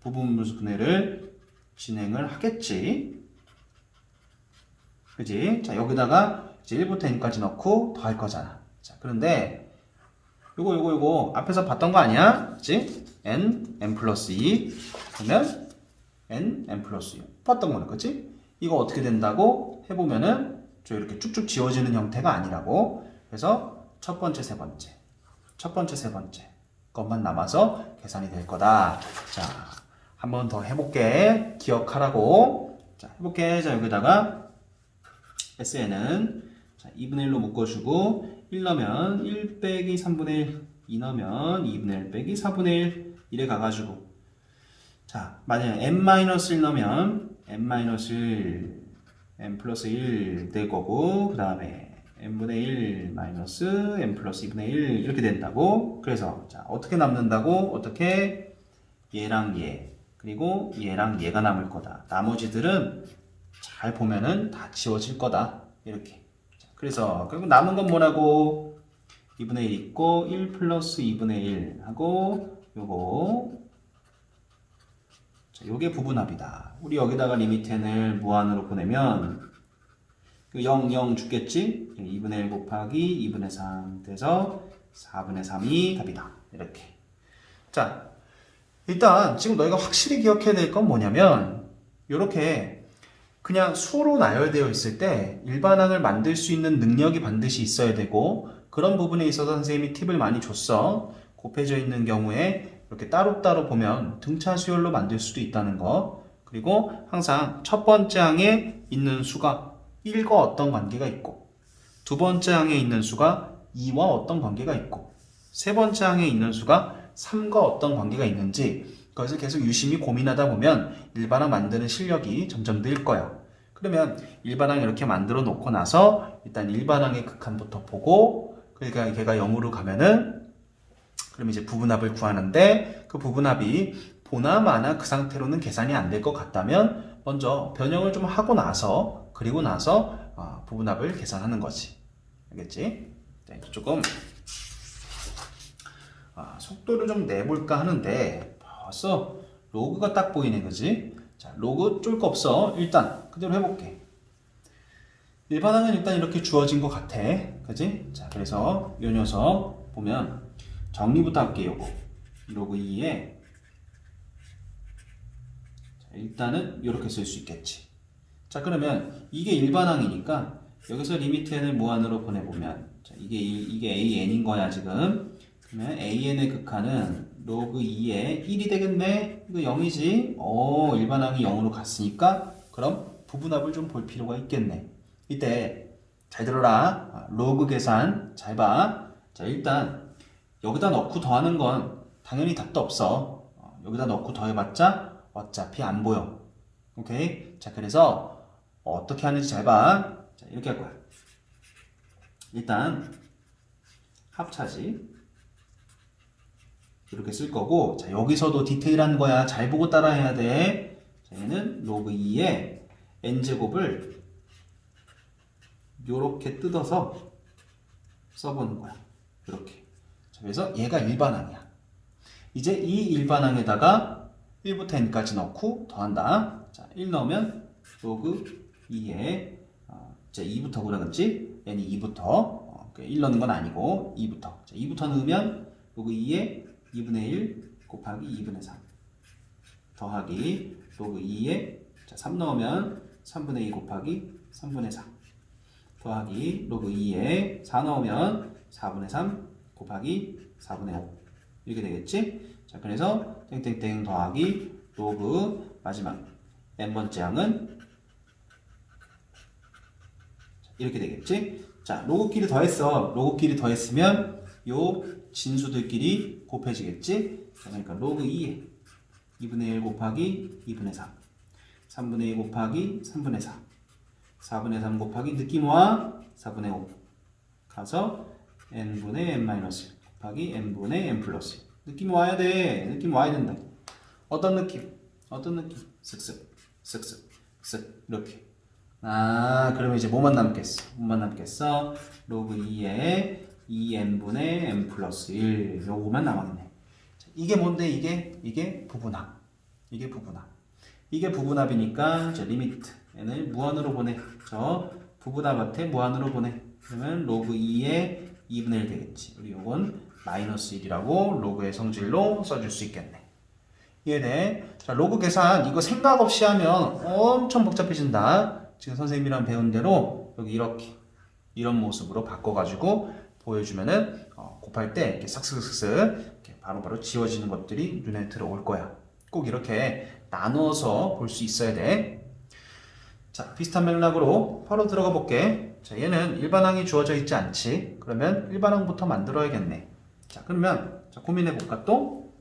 부분분수 분해를 진행을 하겠지. 그지? 자, 여기다가 이제 1부터 n까지 넣고 더할 거잖아. 자, 그런데 요거 앞에서 봤던 거 아니야? 그치? n 플러스 2 그러면 n 플러스 6 봤던 거는 그치? 이거 어떻게 된다고 해보면은 저 이렇게 쭉쭉 지워지는 형태가 아니라고. 그래서 첫 번째, 세 번째 것만 남아서 계산이 될 거다. 자, 한 번 더 해볼게. 기억하라고. 자, 해볼게. 자, 여기다가 SN은 자, 2분의 1로 묶어주고 1 넣으면 1 빼기 3분의 1 2 넣으면 2분의 1 빼기 4분의 1 이래 가가지고 자, 만약에 n-1 넣으면 n-1 n 플러스 1 될 거고 그 다음에 n분의 1 마이너스 n 플러스 2분의 1 이렇게 된다고. 그래서 자, 어떻게 남는다고? 어떻게? 얘랑 얘 그리고 얘랑 얘가 남을 거다. 나머지들은 잘 보면은 다 지워질 거다. 이렇게. 자, 그래서 결국 남은 건 뭐라고? 2분의 1 있고 1 플러스 2분의 1 하고 요거 자, 요게 부분합이다. 우리 여기다가 리미트 n을 무한으로 보내면 0, 0 죽겠지? 2분의 1 곱하기 2분의 3 돼서 4분의 3이 답이다. 이렇게. 자, 일단 지금 너희가 확실히 기억해야 될 건 뭐냐면 이렇게 그냥 수로 나열되어 있을 때 일반항을 만들 수 있는 능력이 반드시 있어야 되고 그런 부분에 있어서 선생님이 팁을 많이 줬어. 곱해져 있는 경우에 이렇게 따로따로 보면 등차 수열로 만들 수도 있다는 거. 그리고 항상 첫 번째 항에 있는 수가 1과 어떤 관계가 있고 두 번째 항에 있는 수가 2와 어떤 관계가 있고 세 번째 항에 있는 수가 3과 어떤 관계가 있는지 그것을 계속 유심히 고민하다 보면 일반항 만드는 실력이 점점 늘 거야. 그러면 일반항 이렇게 만들어 놓고 나서 일단 일반항의 극한부터 보고 그러니까 걔가 0으로 가면은 그럼 이제 부분합을 구하는데 그 부분합이 보나마나 그 상태로는 계산이 안 될 것 같다면 먼저 변형을 좀 하고 나서 그리고 나서 부분합을 계산하는 거지. 알겠지? 자, 이제 조금 속도를 좀 내볼까 하는데 벌써 로그가 딱 보이네, 그지? 자, 로그 쫄 거 없어. 일단 그대로 해볼게. 일반항은 일단 이렇게 주어진 것 같아, 그지? 자, 그래서 이 녀석 보면 정리부터 할게요. 요거 로그 2에 일단은 이렇게 쓸 수 있겠지. 자, 그러면 이게 일반항이니까 여기서 리미트 n을 무한으로 보내보면 자, 이게 an인 거야 지금. 그러면 an의 극한은 로그 2에 1이 되겠네. 이거 0이지. 일반항이 0으로 갔으니까 그럼 부분합을 좀 볼 필요가 있겠네. 이때 잘 들어라. 로그 계산 잘 봐. 자, 일단 여기다 넣고 더하는 건 당연히 답도 없어. 여기다 넣고 더해봤자 어차피 안 보여. 오케이? 자, 그래서 어떻게 하는지 잘 봐. 자, 이렇게 할 거야. 일단 합차지 이렇게 쓸 거고, 자, 여기서도 디테일한 거야. 잘 보고 따라해야 돼. 자, 얘는 로그 2에 n제곱을 요렇게 뜯어서 써보는 거야. 이렇게. 자, 그래서 얘가 일반항이야. 이제 이 일반항에다가 1부터 n까지 넣고 더한다. 자, 1 넣으면 로그 2에 이제 2부터 그러겠지? n이 2부터 1 넣는 건 아니고 2부터. 자, 2부터 넣으면 로그 2에 2분의 1 곱하기 2분의 3 더하기 로그 2에 자, 3 넣으면 3분의 2 곱하기 3분의 4 더하기 로그 2에 4 넣으면 4분의 3 곱하기 4분의 5 이렇게 되겠지? 자, 그래서 땡땡땡 더하기 로그 마지막 n번째 항은 이렇게 되겠지? 자, 로그끼리 더했어. 로그끼리 더했으면 요 진수들끼리 곱해지겠지? 자, 그러니까 로그 2에 2분의 1 곱하기 2분의 3 3분의 2 곱하기 3분의 4 4분의 3 곱하기 느낌 와 4분의 5 가서 n분의 n-1 곱하기 n분의 n 플러스 1 느낌 와야 돼. 느낌 와야 된다. 어떤 느낌? 어떤 느낌? 쓱쓱 쓱쓱 쓱 이렇게. 그러면 이제 뭐만 남겠어? 뭐만 남겠어? 로그 2에 2n분의 n 플러스 1 요거만 남았네. 자, 이게 뭔데? 이게 부분합. 이게 부분합. 이게 부분합이니까 자, 리미트 n을 무한으로 보내. 저 부분합한테 무한으로 보내. 그러면 로그 2에 2분의 1 되겠지. 우리 요건 마이너스 1이라고 로그의 성질로 써줄 수 있겠네. 이해돼? 자, 로그 계산 이거 생각 없이 하면 엄청 복잡해진다. 지금 선생님이랑 배운 대로 여기 이렇게 이런 모습으로 바꿔가지고 보여주면은 곱할 때 이렇게 싹싹싹 이렇게 바로바로 지워지는 것들이 눈에 들어올 거야. 꼭 이렇게 나누어서 볼 수 있어야 돼. 자, 비슷한 맥락으로 바로 들어가 볼게. 자, 얘는 일반항이 주어져 있지 않지? 그러면 일반항부터 만들어야겠네. 자, 그러면 자, 고민해 볼까 또?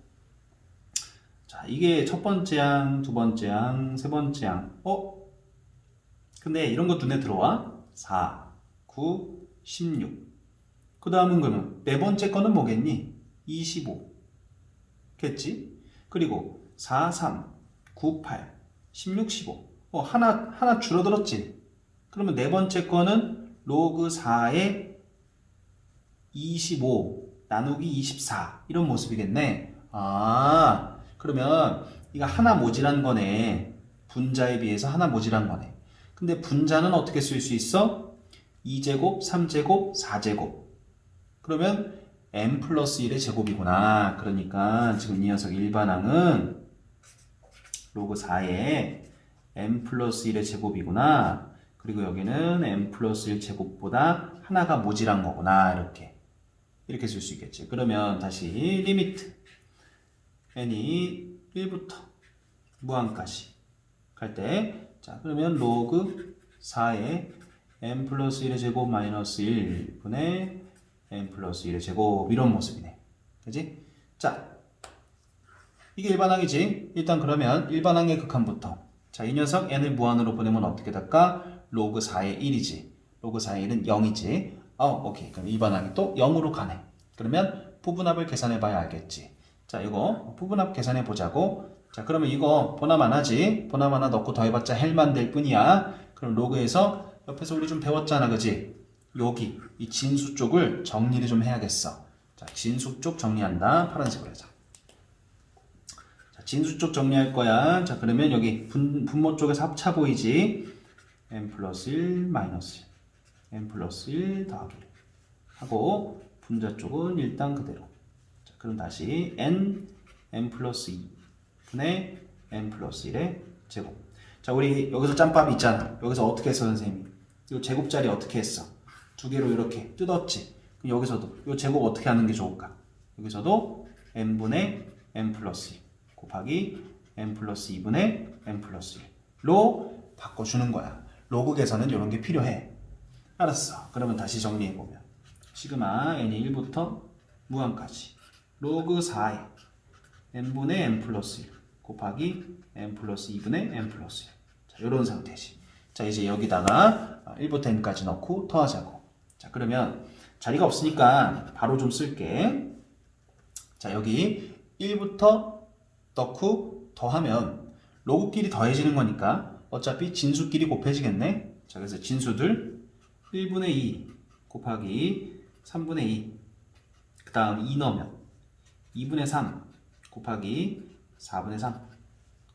자, 이게 첫 번째 항, 두 번째 항, 세 번째 항. 근데 이런 거 눈에 들어와? 4, 9, 16. 그 다음은 그러면 네 번째 거는 뭐겠니? 25. 겠지? 그리고 4, 3, 9, 8, 16, 15. 하나 줄어들었지? 그러면 네 번째 거는 로그 4에 25 나누기 24. 이런 모습이겠네. 그러면 이거 하나 모질한 거네. 분자에 비해서 하나 모질한 거네. 근데 분자는 어떻게 쓸 수 있어? 2제곱, 3제곱, 4제곱. 그러면 n 플러스 1의 제곱이구나. 그러니까 지금 이 녀석 일반항은 로그 4에 n 플러스 1의 제곱이구나. 그리고 여기는 n 플러스 1 제곱보다 하나가 모질한 거구나. 이렇게 쓸 수 있겠지. 그러면 다시 리미트 n이 1부터 무한까지 갈 때, 자 그러면 로그 4에 n 플러스 1의 제곱 마이너스 1분의 n 플러스 1의 제곱 이런 모습이네. 그지? 자, 이게 일반항이지. 일단 그러면 일반항의 극한부터, 자, 이 녀석 n을 무한으로 보내면 어떻게 될까? 로그 4의 1이지. 로그 4의 1은 0이지. 오케이. 그럼 일반항이 또 0으로 가네. 그러면 부분합을 계산해 봐야 알겠지. 자, 이거 부분합 계산해 보자고. 자, 그러면 이거 보남 안 하지. 보남 하나 넣고 더해봤자 헬만 될 뿐이야. 그럼 로그에서 옆에서 우리 좀 배웠잖아, 그지? 여기 이 진수 쪽을 정리를 좀 해야겠어. 자, 진수 쪽 정리한다. 파란색으로 하자. 자, 진수 쪽 정리할 거야. 자, 그러면 여기 분모 쪽에서 합차 보이지? n 플러스 1 마이너스 1 n 플러스 1 더하기 1 하고 분자 쪽은 일단 그대로. 자, 그럼 다시 n 플러스 2 분의 n 플러스 1의 제곱. 자, 우리 여기서 짬밥이 있잖아. 여기서 어떻게 했어, 선생님이? 이 제곱자리 어떻게 했어? 두 개로 이렇게 뜯었지. 그럼 여기서도 이 제곱 어떻게 하는 게 좋을까? 여기서도 n분의 n 플러스 1 곱하기 n 플러스 2분의 n 플러스 1로 바꿔주는 거야. 로그 계산은 이런 게 필요해. 알았어. 그러면 다시 정리해보면 시그마 n이 1부터 무한까지 로그 4에 n분의 n 플러스 1 곱하기 n 플러스 2분의 n 플러스 1. 자, 이런 상태지. 자, 이제 여기다가 1부터 n까지 넣고 더하자고. 자, 그러면 자리가 없으니까 바로 좀 쓸게. 자, 여기 1부터 넣고 더하면 로그끼리 더해지는 거니까 어차피 진수끼리 곱해지겠네. 자, 그래서 진수들 1분의 2 곱하기 3분의 2, 그 다음 2 넣으면 2분의 3 곱하기 4분의 3,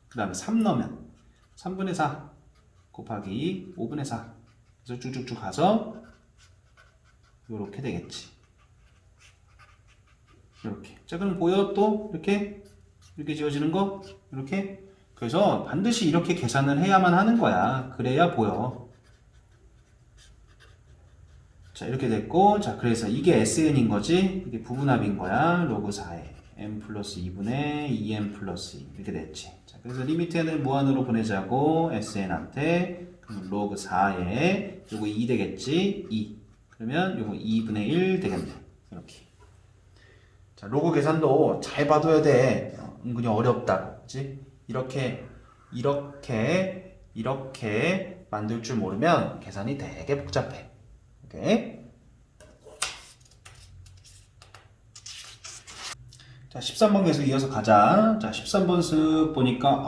그 다음에 3 넣으면 3분의 4 곱하기 5분의 4. 그래서 쭉쭉쭉 가서 이렇게 되겠지. 이렇게. 자, 그럼 보여? 또 이렇게 지어지는 거? 이렇게. 그래서 반드시 이렇게 계산을 해야만 하는 거야. 그래야 보여. 자, 이렇게 됐고, 자, 그래서 이게 SN인 거지. 이게 부분합인 거야. 로그 4에 n 플러스 2분의 2n 플러스 2 이렇게 됐지. 자, 그래서 리미트 n을 무한으로 보내자고 SN한테. 그럼 로그 4에 요거 2 되겠지. 2. 그러면 요거 2분의 1 되겠네. 이렇게. 자, 로그 계산도 잘 봐둬야 돼. 은근히 어렵다. 그치? 이렇게 만들 줄 모르면 계산이 되게 복잡해. 오케이? 자, 13번 계속 이어서 가자. 자, 13번 쓱 보니까,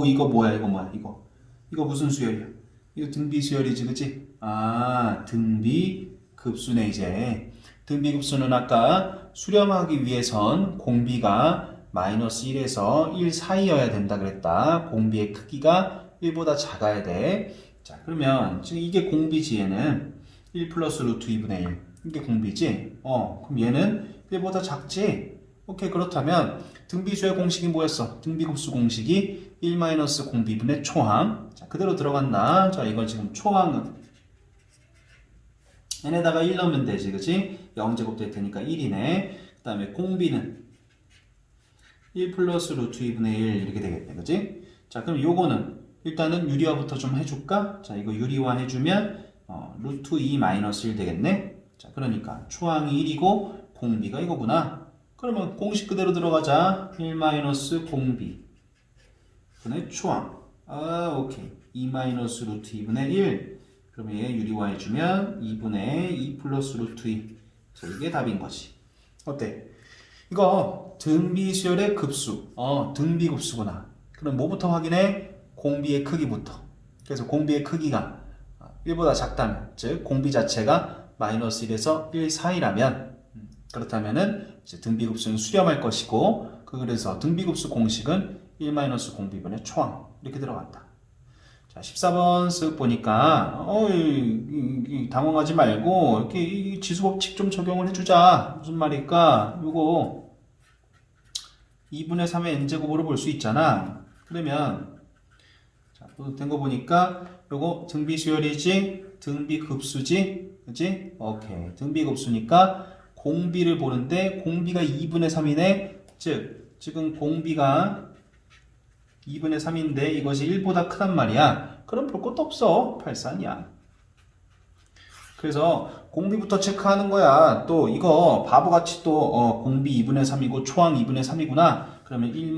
이거 뭐야, 이거 무슨 수열이야? 이거 등비 수열이지, 그치? 아, 등비 급수네, 이제. 등비 급수는 아까 수렴하기 위해선 공비가 마이너스 1에서 1 사이여야 된다 그랬다. 공비의 크기가 1보다 작아야 돼. 자, 그러면 지금 이게 공비지, 얘는. 1 플러스 루트 2분의 1. 이게 공비지? 그럼 얘는 1보다 작지? 오케이, 그렇다면 등비수의 공식이 뭐였어? 등비급수 공식이 1 마이너스 공비분의 초항. 자, 그대로 들어갔나? 자, 이걸 지금 초항은 n에다가 1 넣으면 되지, 그치? 0제곱 될 테니까 1이네. 그 다음에 공비는 1 플러스 루트 2분의 1 이렇게 되겠네, 그치? 자, 그럼 요거는 일단은 유리화부터 좀 해줄까? 자, 이거 유리화 해주면 루트 2 마이너스 1 되겠네? 자, 그러니까 초항이 1이고 공비가 이거구나. 그러면 공식 그대로 들어가자. 1 마이너스 공비 분의 초항. 오케이. 2 마이너스 루트 2분의 1. 그러면 얘 유리화 해주면 2분의 2 플러스 루트 2. 자, 이게 답인 거지. 어때? 이거 등비수열의 급수. 등비급수구나. 그럼 뭐부터 확인해? 공비의 크기부터. 그래서 공비의 크기가 1보다 작다면, 즉 공비 자체가 마이너스 1에서 1 사이라면, 그렇다면은 이제 등비급수는 수렴할 것이고, 그래서 등비급수 공식은 1-공비분의 초항 이렇게 들어간다. 자, 14번 쓱 보니까 당황하지 말고 이렇게 이 지수법칙 좀 적용을 해주자. 무슨 말일까? 요거 2분의 3의 n제곱으로 볼 수 있잖아. 그러면 자, 된 거 보니까 요거 등비수열이지, 등비급수지, 그치? 오케이. 등비급수니까 공비를 보는데 공비가 2분의 3이네. 즉 지금 공비가 2분의 3인데 이것이 1보다 크단 말이야. 그럼 볼 것도 없어. 83이야. 그래서 공비부터 체크하는 거야. 또 이거 바보같이 또 공비 2분의 3이고 초항 2분의 3이구나. 그러면 1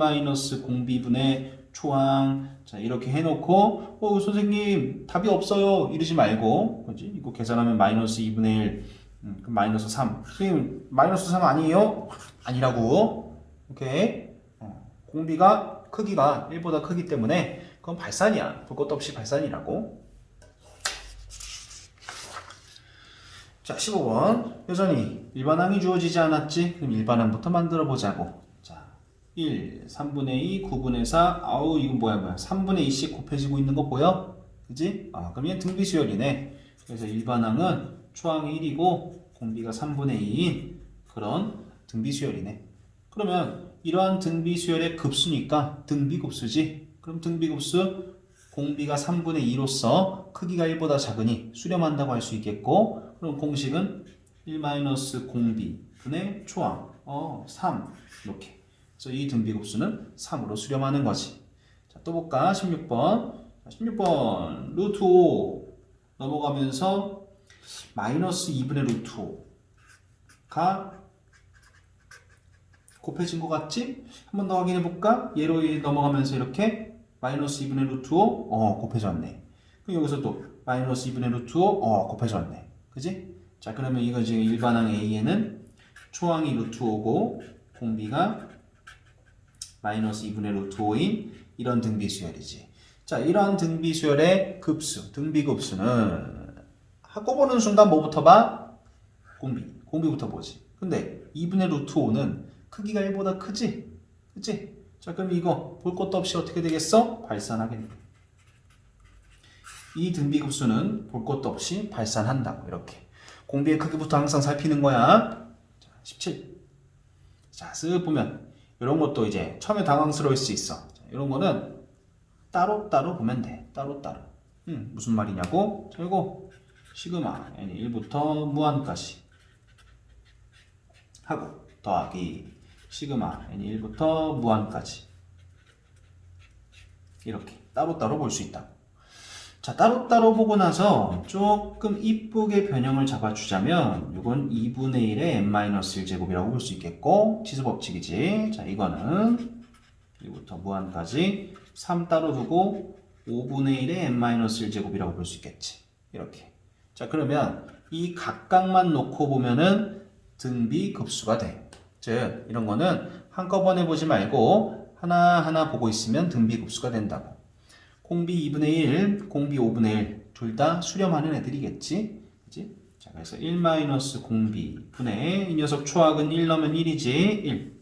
공비분의 초항 자 이렇게 해놓고 선생님 답이 없어요 이러지 말고 그지? 이거 계산하면 마이너스 2분의 1 그럼 마이너스 3 선생님 마이너스 3 아니에요? 아니라고. 오케이. 공비가 크기가 1보다 크기 때문에 그건 발산이야. 볼 것도 없이 발산이라고. 자 15번 여전히 일반항이 주어지지 않았지? 그럼 일반항부터 만들어 보자고. 자 1, 3분의 2, 9분의 4 아우 이건 뭐야 3분의 2씩 곱해지고 있는 거 보여? 그지? 그럼 얘는 등비수열이네. 그래서 일반항은 초항이 1이고 공비가 3분의 2인 그런 등비수열이네. 그러면 이러한 등비수열의 급수니까 등비급수지. 그럼 등비급수 공비가 3분의 2로서 크기가 1보다 작으니 수렴한다고 할 수 있겠고 그럼 공식은 1-공비 분의 초항 3 이렇게. 그래서 이 등비급수는 3으로 수렴하는 거지. 자, 또 볼까? 16번. 16번 루트 5 넘어가면서 마이너스 2분의 루트 5가 곱해진 것 같지? 한 번 더 확인해 볼까? 얘로 넘어가면서 이렇게 마이너스 2분의 루트 5 곱해졌네. 그럼 여기서 또 마이너스 2분의 루트 5 곱해졌네. 그지? 자 그러면 이거 지금 일반항 A에는 초항이 루트 5고 공비가 마이너스 2분의 루트 5인 이런 등비수열이지. 자 이런 등비수열의 급수, 등비급수는 한꺼번에 순간 뭐부터 봐? 공비부터 보지. 근데 2분의 루트 5는 크기가 1보다 크지? 그치? 자 그럼 이거 볼 것도 없이 어떻게 되겠어? 발산하겠네. 이 등비급수는 볼 것도 없이 발산한다고. 이렇게 공비의 크기부터 항상 살피는 거야. 자, 17. 자 쓱 보면 이런 것도 이제 처음에 당황스러울 수 있어. 자, 이런 거는 따로따로 보면 돼. 따로따로. 무슨 말이냐고? 자 이거 시그마 n1부터 무한까지 하고 더하기 시그마 n1부터 무한까지 이렇게 따로따로 볼 수 있다. 자 따로따로 보고 나서 조금 이쁘게 변형을 잡아주자면 이건 2분의 1의 n-1제곱이라고 볼 수 있겠고 지수법칙이지. 자 이거는 1부터 무한까지 3 따로 두고 5분의 1의 n-1제곱이라고 볼 수 있겠지. 이렇게. 자 그러면 이 각각만 놓고 보면은 등비급수가 돼. 즉 이런 거는 한꺼번에 보지 말고 하나하나 보고 있으면 등비급수가 된다고. 공비 2분의 1, 공비 5분의 1 둘 다 수렴하는 애들이겠지. 그치? 자 그래서 1-공비 분의 이 녀석 초항은 1 넣으면 1이지 1.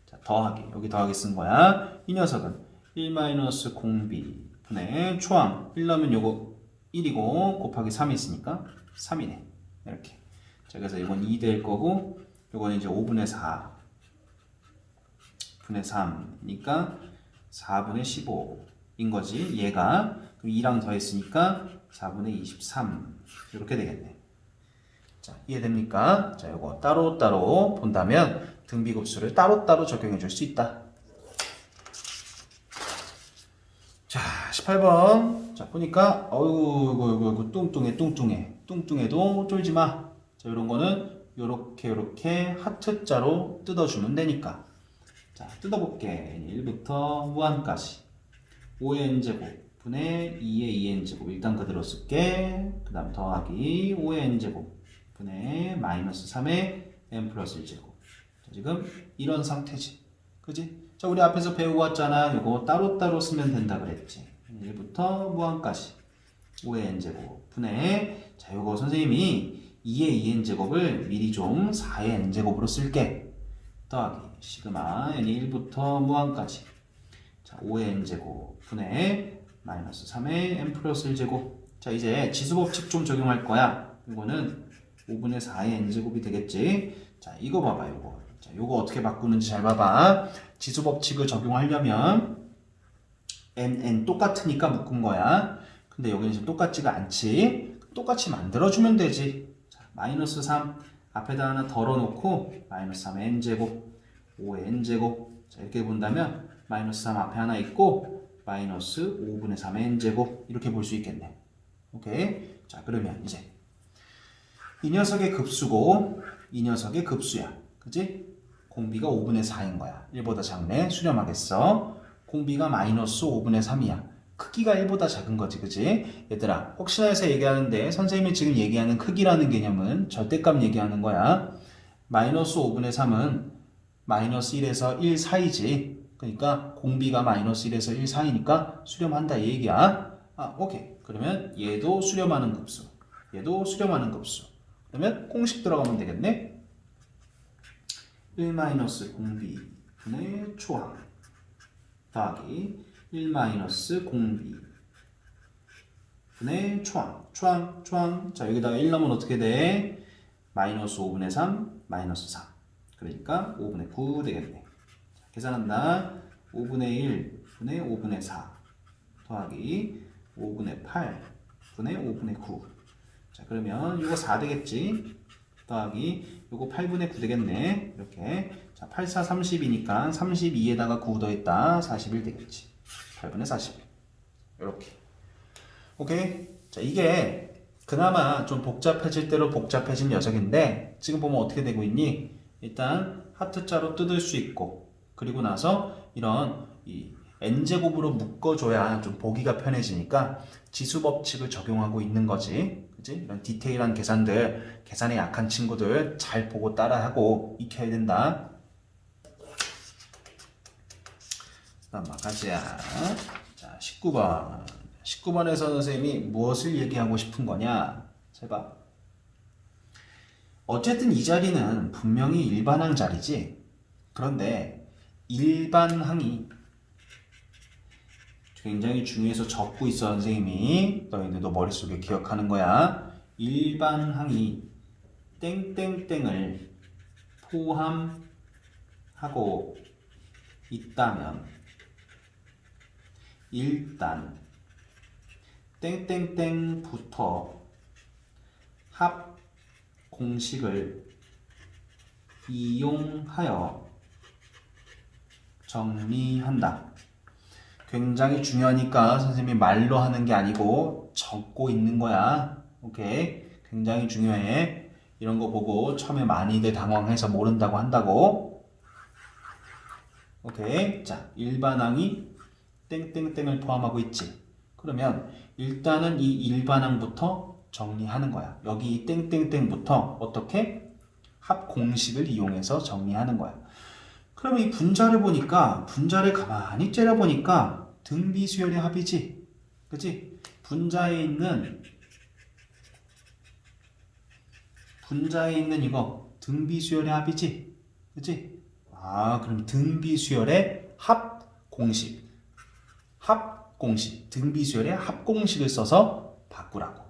자 더하기 여기 더하기 쓴 거야. 이 녀석은 1-공비 분의 초항 1 넣으면 요거 1이고 곱하기 3이 있으니까 3이네. 이렇게. 자 그래서 이건 2 될 거고 요건 이제 5분의 4 분의 3이니까 4분의 15인 거지. 얘가 그럼 2랑 더했으니까 4분의 23 이렇게 되겠네. 자 이해됩니까? 자 요거 따로따로 본다면 등비급수를 따로따로 적용해 줄 수 있다. 자 18번 자 보니까 이거 뚱뚱해도 쫄지 마. 자 이런 거는 요렇게 하트자로 뜯어주면 되니까. 자 뜯어볼게. 1부터 무한까지 5의 n제곱 분의 2의 2n제곱 일단 그대로 쓸게. 그 다음 더하기 5의 n제곱 분의 마이너스 3의 n 플러스 1제곱. 자, 지금 이런 상태지. 그지? 자 우리 앞에서 배우고 왔잖아. 이거 따로따로 쓰면 된다 그랬지. 1부터 무한까지 5의 n제곱 분의 자 요거 선생님이 2의 2n제곱을 미리 좀 4의 n제곱으로 쓸게. 더하기 시그마 n 1부터 무한까지 자, 5의 n제곱 분의 마이너스 3의 n 플러스 1제곱. 자, 이제 지수법칙 좀 적용할 거야. 이거는 5분의 4의 n제곱이 되겠지. 자, 이거 봐봐, 요거. 자, 요거 어떻게 바꾸는지 잘 봐봐. 지수법칙을 적용하려면 n 똑같으니까 묶은 거야. 근데 여기는 지금 똑같지가 않지. 똑같이 만들어주면 되지. 자, 마이너스 3 앞에다 하나 덜어놓고 마이너스 3의 n제곱 5의 n제곱. 자, 이렇게 본다면 마이너스 3 앞에 하나 있고 마이너스 5분의 3의 n제곱 이렇게 볼 수 있겠네. 오케이. 자, 그러면 이제 이 녀석의 급수고 이 녀석의 급수야. 그치? 공비가 5분의 4인 거야. 1보다 작네. 수렴하겠어. 공비가 마이너스 5분의 3이야. 크기가 1보다 작은 거지. 그치? 얘들아, 혹시나 해서 얘기하는데 선생님이 지금 얘기하는 크기라는 개념은 절대값 얘기하는 거야. 마이너스 5분의 3은 마이너스 1에서 1 사이지. 그러니까 공비가 마이너스 1에서 1 사이니까 수렴한다 이 얘기야. 아, 오케이. 그러면 얘도 수렴하는 급수. 얘도 수렴하는 급수. 그러면 공식 들어가면 되겠네. 1 마이너스 공비 분의 초항 더하기 1 마이너스 공비 분의 초항. 자, 여기다가 1 넣으면 어떻게 돼? 마이너스 5분의 3 마이너스 3. 그러니까 5분의 9 되겠네. 자, 계산한다. 5분의 1 분의 5분의 4 더하기 5분의 8 분의 5분의 9. 자, 그러면 이거 4 되겠지? 더하기 요거 8분의 9 되겠네. 이렇게. 자, 8, 4, 30이니까 32에다가 9 더했다. 41 되겠지. 8분의 41. 이렇게. 오케이? 자, 이게 그나마 좀 복잡해질 대로 복잡해진 녀석인데 지금 보면 어떻게 되고 있니? 일단 하트자로 뜯을 수 있고 그리고 나서 이런 이 n제곱으로 묶어줘야 좀 보기가 편해지니까 지수법칙을 적용하고 있는 거지. 그치? 이런 디테일한 계산들, 계산에 약한 친구들 잘 보고 따라하고 익혀야 된다. 다음 가자. 자, 19번. 19번에서 선생님이 무엇을 얘기하고 싶은 거냐? 잘 봐. 어쨌든 이 자리는 분명히 일반항 자리지. 그런데 일반항이 굉장히 중요해서 적고 있어 선생님이. 너희들도 머릿속에 기억하는 거야. 일반항이 땡땡땡을 포함하고 있다면 일단 땡땡땡부터 합 공식을 이용하여 정리한다. 굉장히 중요하니까 선생님이 말로 하는 게 아니고 적고 있는 거야. 오케이? 굉장히 중요해. 이런 거 보고 처음에 많이들 당황해서 모른다고 한다고. 오케이? 자, 일반항이 땡땡땡을 포함하고 있지. 그러면 일단은 이 일반항부터 정리하는 거야. 여기 이 땡땡땡부터 어떻게? 합 공식을 이용해서 정리하는 거야. 그러면 이 분자를 보니까 분자를 가만히 째려보니까 등비수열의 합이지. 그치? 분자에 있는 이거 등비수열의 합이지. 그치? 아, 그럼 등비수열의 합 공식. 등비수열의 합공식을 써서 바꾸라고.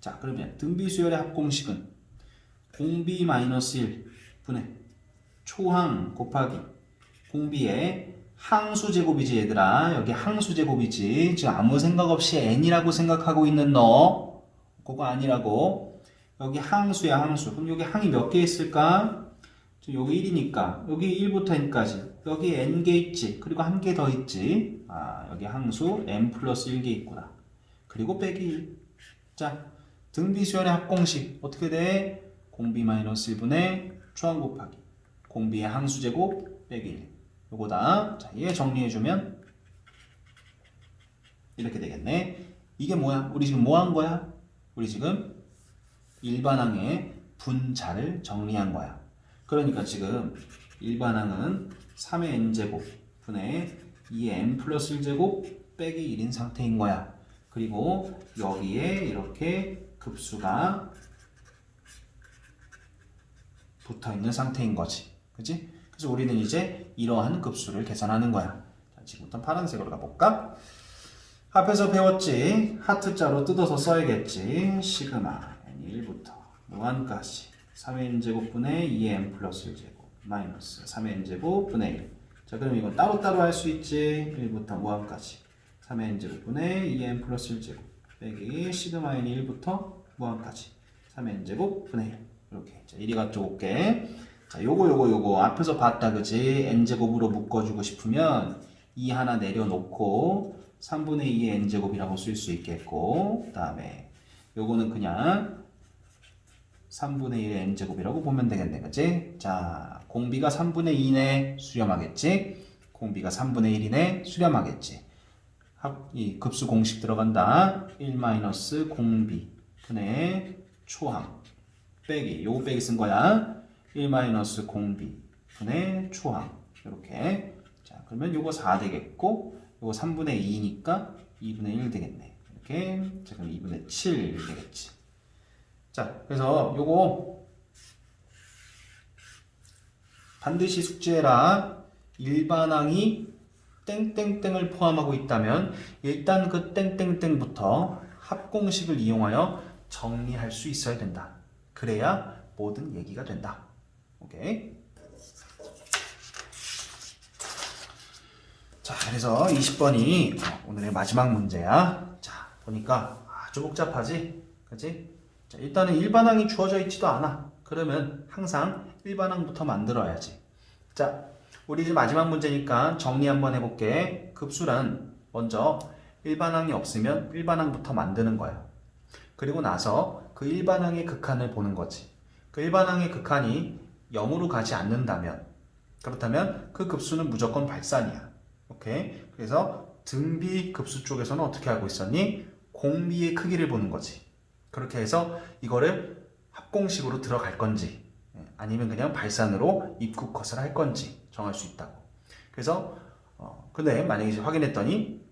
자, 그러면 등비수열의 합공식은 공비 마이너스 1 분의 초항 곱하기 공비의 항수제곱이지 얘들아. 여기 항수제곱이지. 지금 아무 생각 없이 n이라고 생각하고 있는 너 그거 아니라고. 여기 항수야 항수. 그럼 여기 항이 몇 개 있을까? 여기 1이니까 여기 1부터 n까지 여기 n개 있지. 그리고 한 개 더 있지. 아, 여기 항수 n 플러스 1개 있구나. 그리고 빼기 1. 자, 등비수열의 합공식 어떻게 돼? 공비 마이너스 1분의 초항 곱하기 공비의 항수제곱 빼기 1. 요거다. 자, 얘 정리해주면 이렇게 되겠네. 이게 뭐야? 우리 지금 뭐 한 거야? 우리 지금 일반항의 분자를 정리한 거야. 그러니까 지금 일반항은 3의 n제곱 분의 2의 n 플러스 1제곱 빼기 1인 상태인 거야. 그리고 여기에 이렇게 급수가 붙어 있는 상태인 거지. 그치? 그래서 우리는 이제 이러한 급수를 계산하는 거야. 지금부터 파란색으로 가볼까? 앞에서 배웠지? 하트자로 뜯어서 써야겠지? 시그마 n 1부터 무한까지 3n제곱분의 2n 플러스 1제곱 마이너스 3n제곱 분의 1. 자, 그럼 이건 따로따로 할 수 있지? 1부터 무한까지 3n제곱분의 2n 플러스 1제곱 빼기 시그마 n 1부터 무한까지 3n제곱 분의 1. 이렇게. 자, 이리 가쪽 올게. 자, 요거 앞에서 봤다, 그지? n제곱으로 묶어주고 싶으면 2 하나 내려놓고 3분의 2의 n제곱이라고 쓸 수 있겠고, 그 다음에 요거는 그냥 3분의 1의 n제곱이라고 보면 되겠네, 그치? 자, 공비가 3분의 2네 수렴하겠지? 공비가 3분의 1이네 수렴하겠지? 이 급수 공식 들어간다. 1 공비 분의 초항 빼기, 요거 빼기 쓴 거야. 1 공비 분의 초항. 이렇게. 자, 그러면 요거 4 되겠고, 요거 3분의 2니까 2분의 1 되겠네. 이렇게. 자, 그럼 2분의 7 되겠지. 자, 그래서 요거 반드시 숙지해라. 일반항이 땡땡땡을 포함하고 있다면 일단 그 땡땡땡부터 합공식을 이용하여 정리할 수 있어야 된다. 그래야 모든 얘기가 된다. 오케이? 자, 그래서 20번이 오늘의 마지막 문제야. 자, 보니까 아주 복잡하지? 그치? 자, 일단은 일반항이 주어져 있지도 않아. 그러면 항상 일반항부터 만들어야지. 자, 우리 이제 마지막 문제니까 정리 한번 해볼게. 급수란 먼저 일반항이 없으면 일반항부터 만드는 거야. 그리고 나서 그 일반항의 극한을 보는 거지. 그 일반항의 극한이 0으로 가지 않는다면, 그렇다면 그 급수는 무조건 발산이야. 오케이? 그래서 등비 급수 쪽에서는 어떻게 하고 있었니? 공비의 크기를 보는 거지. 그렇게 해서 이거를 합공식으로 들어갈 건지 아니면 그냥 발산으로 입구 컷을 할 건지 정할 수 있다고. 그래서 근데 만약에 이제 확인했더니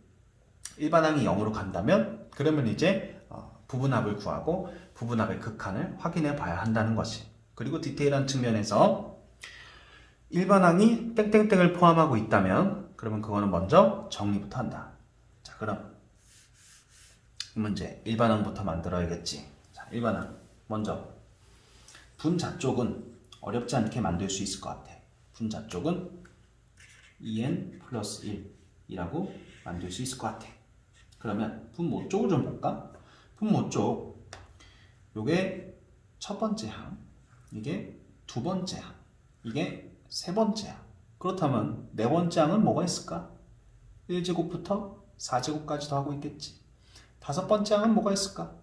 일반항이 0으로 간다면 그러면 이제 부분합을 구하고 부분합의 극한을 확인해 봐야 한다는 것이. 그리고 디테일한 측면에서 일반항이 땡땡땡을 포함하고 있다면 그러면 그거는 먼저 정리부터 한다. 자, 그럼 이 문제 일반항부터 만들어야겠지. 자, 일반항 먼저 분자 쪽은 어렵지 않게 만들 수 있을 것 같아. 분자 쪽은 2n 플러스 1이라고 만들 수 있을 것 같아. 그러면 분모 쪽을 좀 볼까? 분모 쪽 요게 첫 번째 항, 이게 두 번째 항, 이게 세 번째 항. 그렇다면 네 번째 항은 뭐가 있을까? 1제곱부터 4제곱까지도 하고 있겠지. 다섯 번째 항은 뭐가 있을까?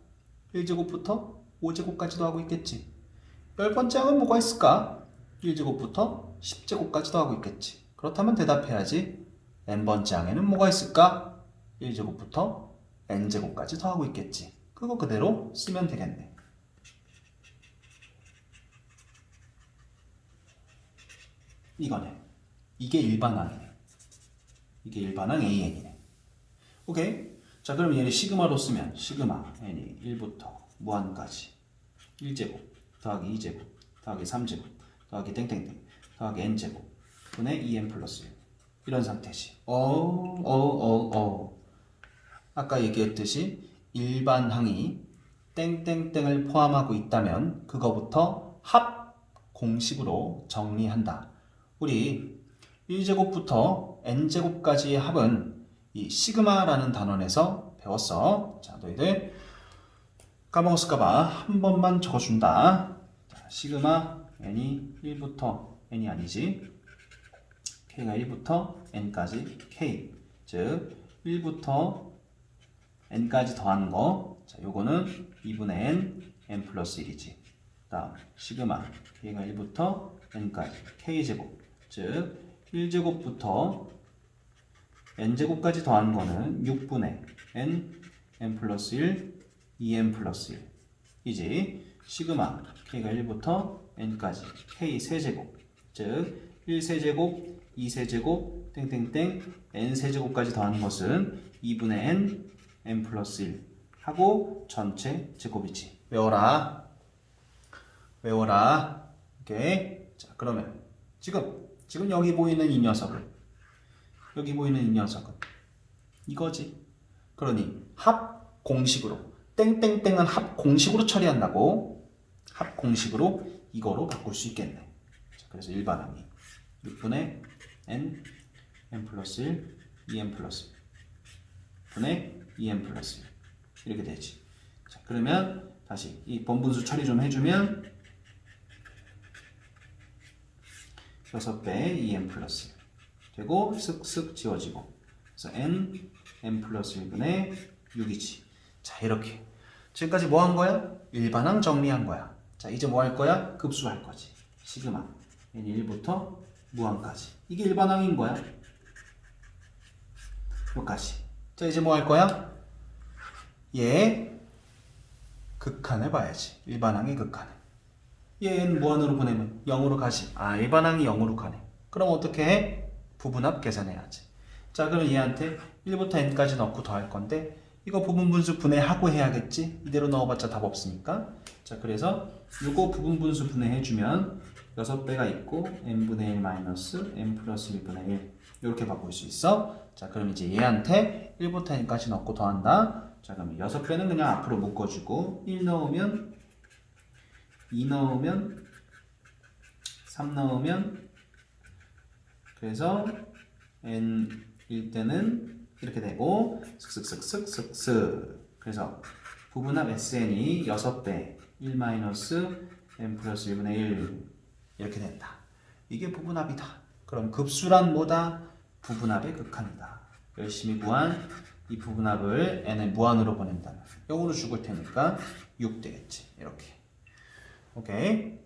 1제곱부터 5제곱까지도 하고 있겠지. 열 번째 항은 뭐가 있을까? 1제곱부터 10제곱까지도 하고 있겠지. 그렇다면 대답해야지. n번째 항에는 뭐가 있을까? 1제곱부터 n제곱까지도 하고 있겠지. 그거 그대로 쓰면 되겠네. 이거네. 이게 일반항이네. 이게 일반항 AN이네. 오케이? 자, 그럼 얘를 시그마로 쓰면 시그마 n이 1부터 무한까지 1제곱 더하기 2제곱 더하기 3제곱 더하기 땡땡땡 더하기 n제곱 분의 2n 플러스 1 이런 상태지. 아까 얘기했듯이 일반항이 땡땡땡을 포함하고 있다면 그거부터 합 공식으로 정리한다. 우리 1제곱부터 n제곱까지의 합은 이 시그마라는 단원에서 배웠어. 자, 너희들 까먹었을까봐 한 번만 적어준다. 자, 시그마 n이 1부터 n이 아니지. k가 1부터 n까지 k. 즉 1부터 n까지 더하는 거. 자, 요거는 2분의 n 플러스 1이지. 다음 시그마 k가 1부터 n까지 k제곱. 즉 1제곱부터 n제곱까지 더하는 거는 6분의 n 플러스 1 2n 플러스 1 이지. 시그마 k가 1부터 n까지 k 세제곱. 즉 1세제곱 2세제곱 땡땡땡 n세제곱까지 더하는 것은 2분의 n 플러스 1 하고 전체 제곱이지. 외워라. 오케이. 자, 그러면 지금 여기 보이는 이 녀석을 여기 보이는 이 녀석은 이거지. 그러니 합 공식으로 땡땡땡은 합 공식으로 처리한다고. 합 공식으로 이거로 바꿀 수 있겠네. 자, 그래서 일반항이 6분의 n 플러스 1 2n 플러스 1 분의 2n 플러스 1 이렇게 되지. 자, 그러면 다시 이 번분수 처리 좀 해주면 6배 2n 플러스 1 되고 쓱쓱 지워지고 그래서 n 플러스 1분의 6이지. 자, 이렇게 지금까지 뭐 한 거야? 일반항 정리한 거야. 자, 이제 뭐 할 거야? 급수할 거지. 시그마 n1부터 무한까지. 이게 일반항인 거야. 여기까지. 자, 이제 뭐 할 거야? 얘 극한을 봐야지. 일반항의 극한을. 얘는 무한으로 보내면 0으로 가지. 아, 일반항이 0으로 가네. 그럼 어떻게 해? 부분합 계산해야지. 자, 그럼 얘한테 1부터 n까지 넣고 더할 건데 이거 부분분수 분해하고 해야겠지? 이대로 넣어봤자 답 없으니까. 자, 그래서 이거 부분분수 분해해주면 6배가 있고 n분의 1 마이너스 n 플러스 1분의 1 이렇게 바꿀 수 있어. 자, 그럼 이제 얘한테 1부터 n까지 넣고 더한다. 자, 그럼 6배는 그냥 앞으로 묶어주고 1 넣으면 2 넣으면 3 넣으면 그래서 n일 때는 이렇게 되고 슥슥슥슥슥슥. 그래서 부분합 SN이 6배 1 마이너스 n 플러스 1분의 1 이렇게 된다. 이게 부분합이다. 그럼 급수란 뭐다? 부분합의 극한이다. 열심히 구한 이 부분합을 n을 무한으로 보낸다면 0으로 죽을 테니까 6 되겠지. 이렇게. 오케이.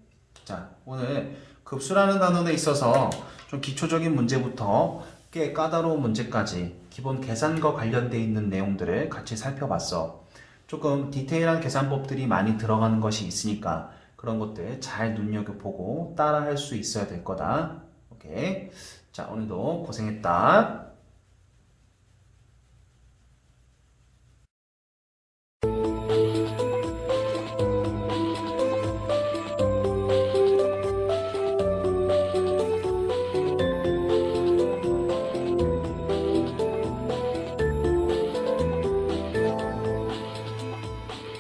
자, 오늘 급수라는 단원에 있어서 좀 기초적인 문제부터 꽤 까다로운 문제까지 기본 계산과 관련되어 있는 내용들을 같이 살펴봤어. 조금 디테일한 계산법들이 많이 들어가는 것이 있으니까 그런 것들 잘 눈여겨보고 따라 할 수 있어야 될 거다. 오케이. 자, 오늘도 고생했다.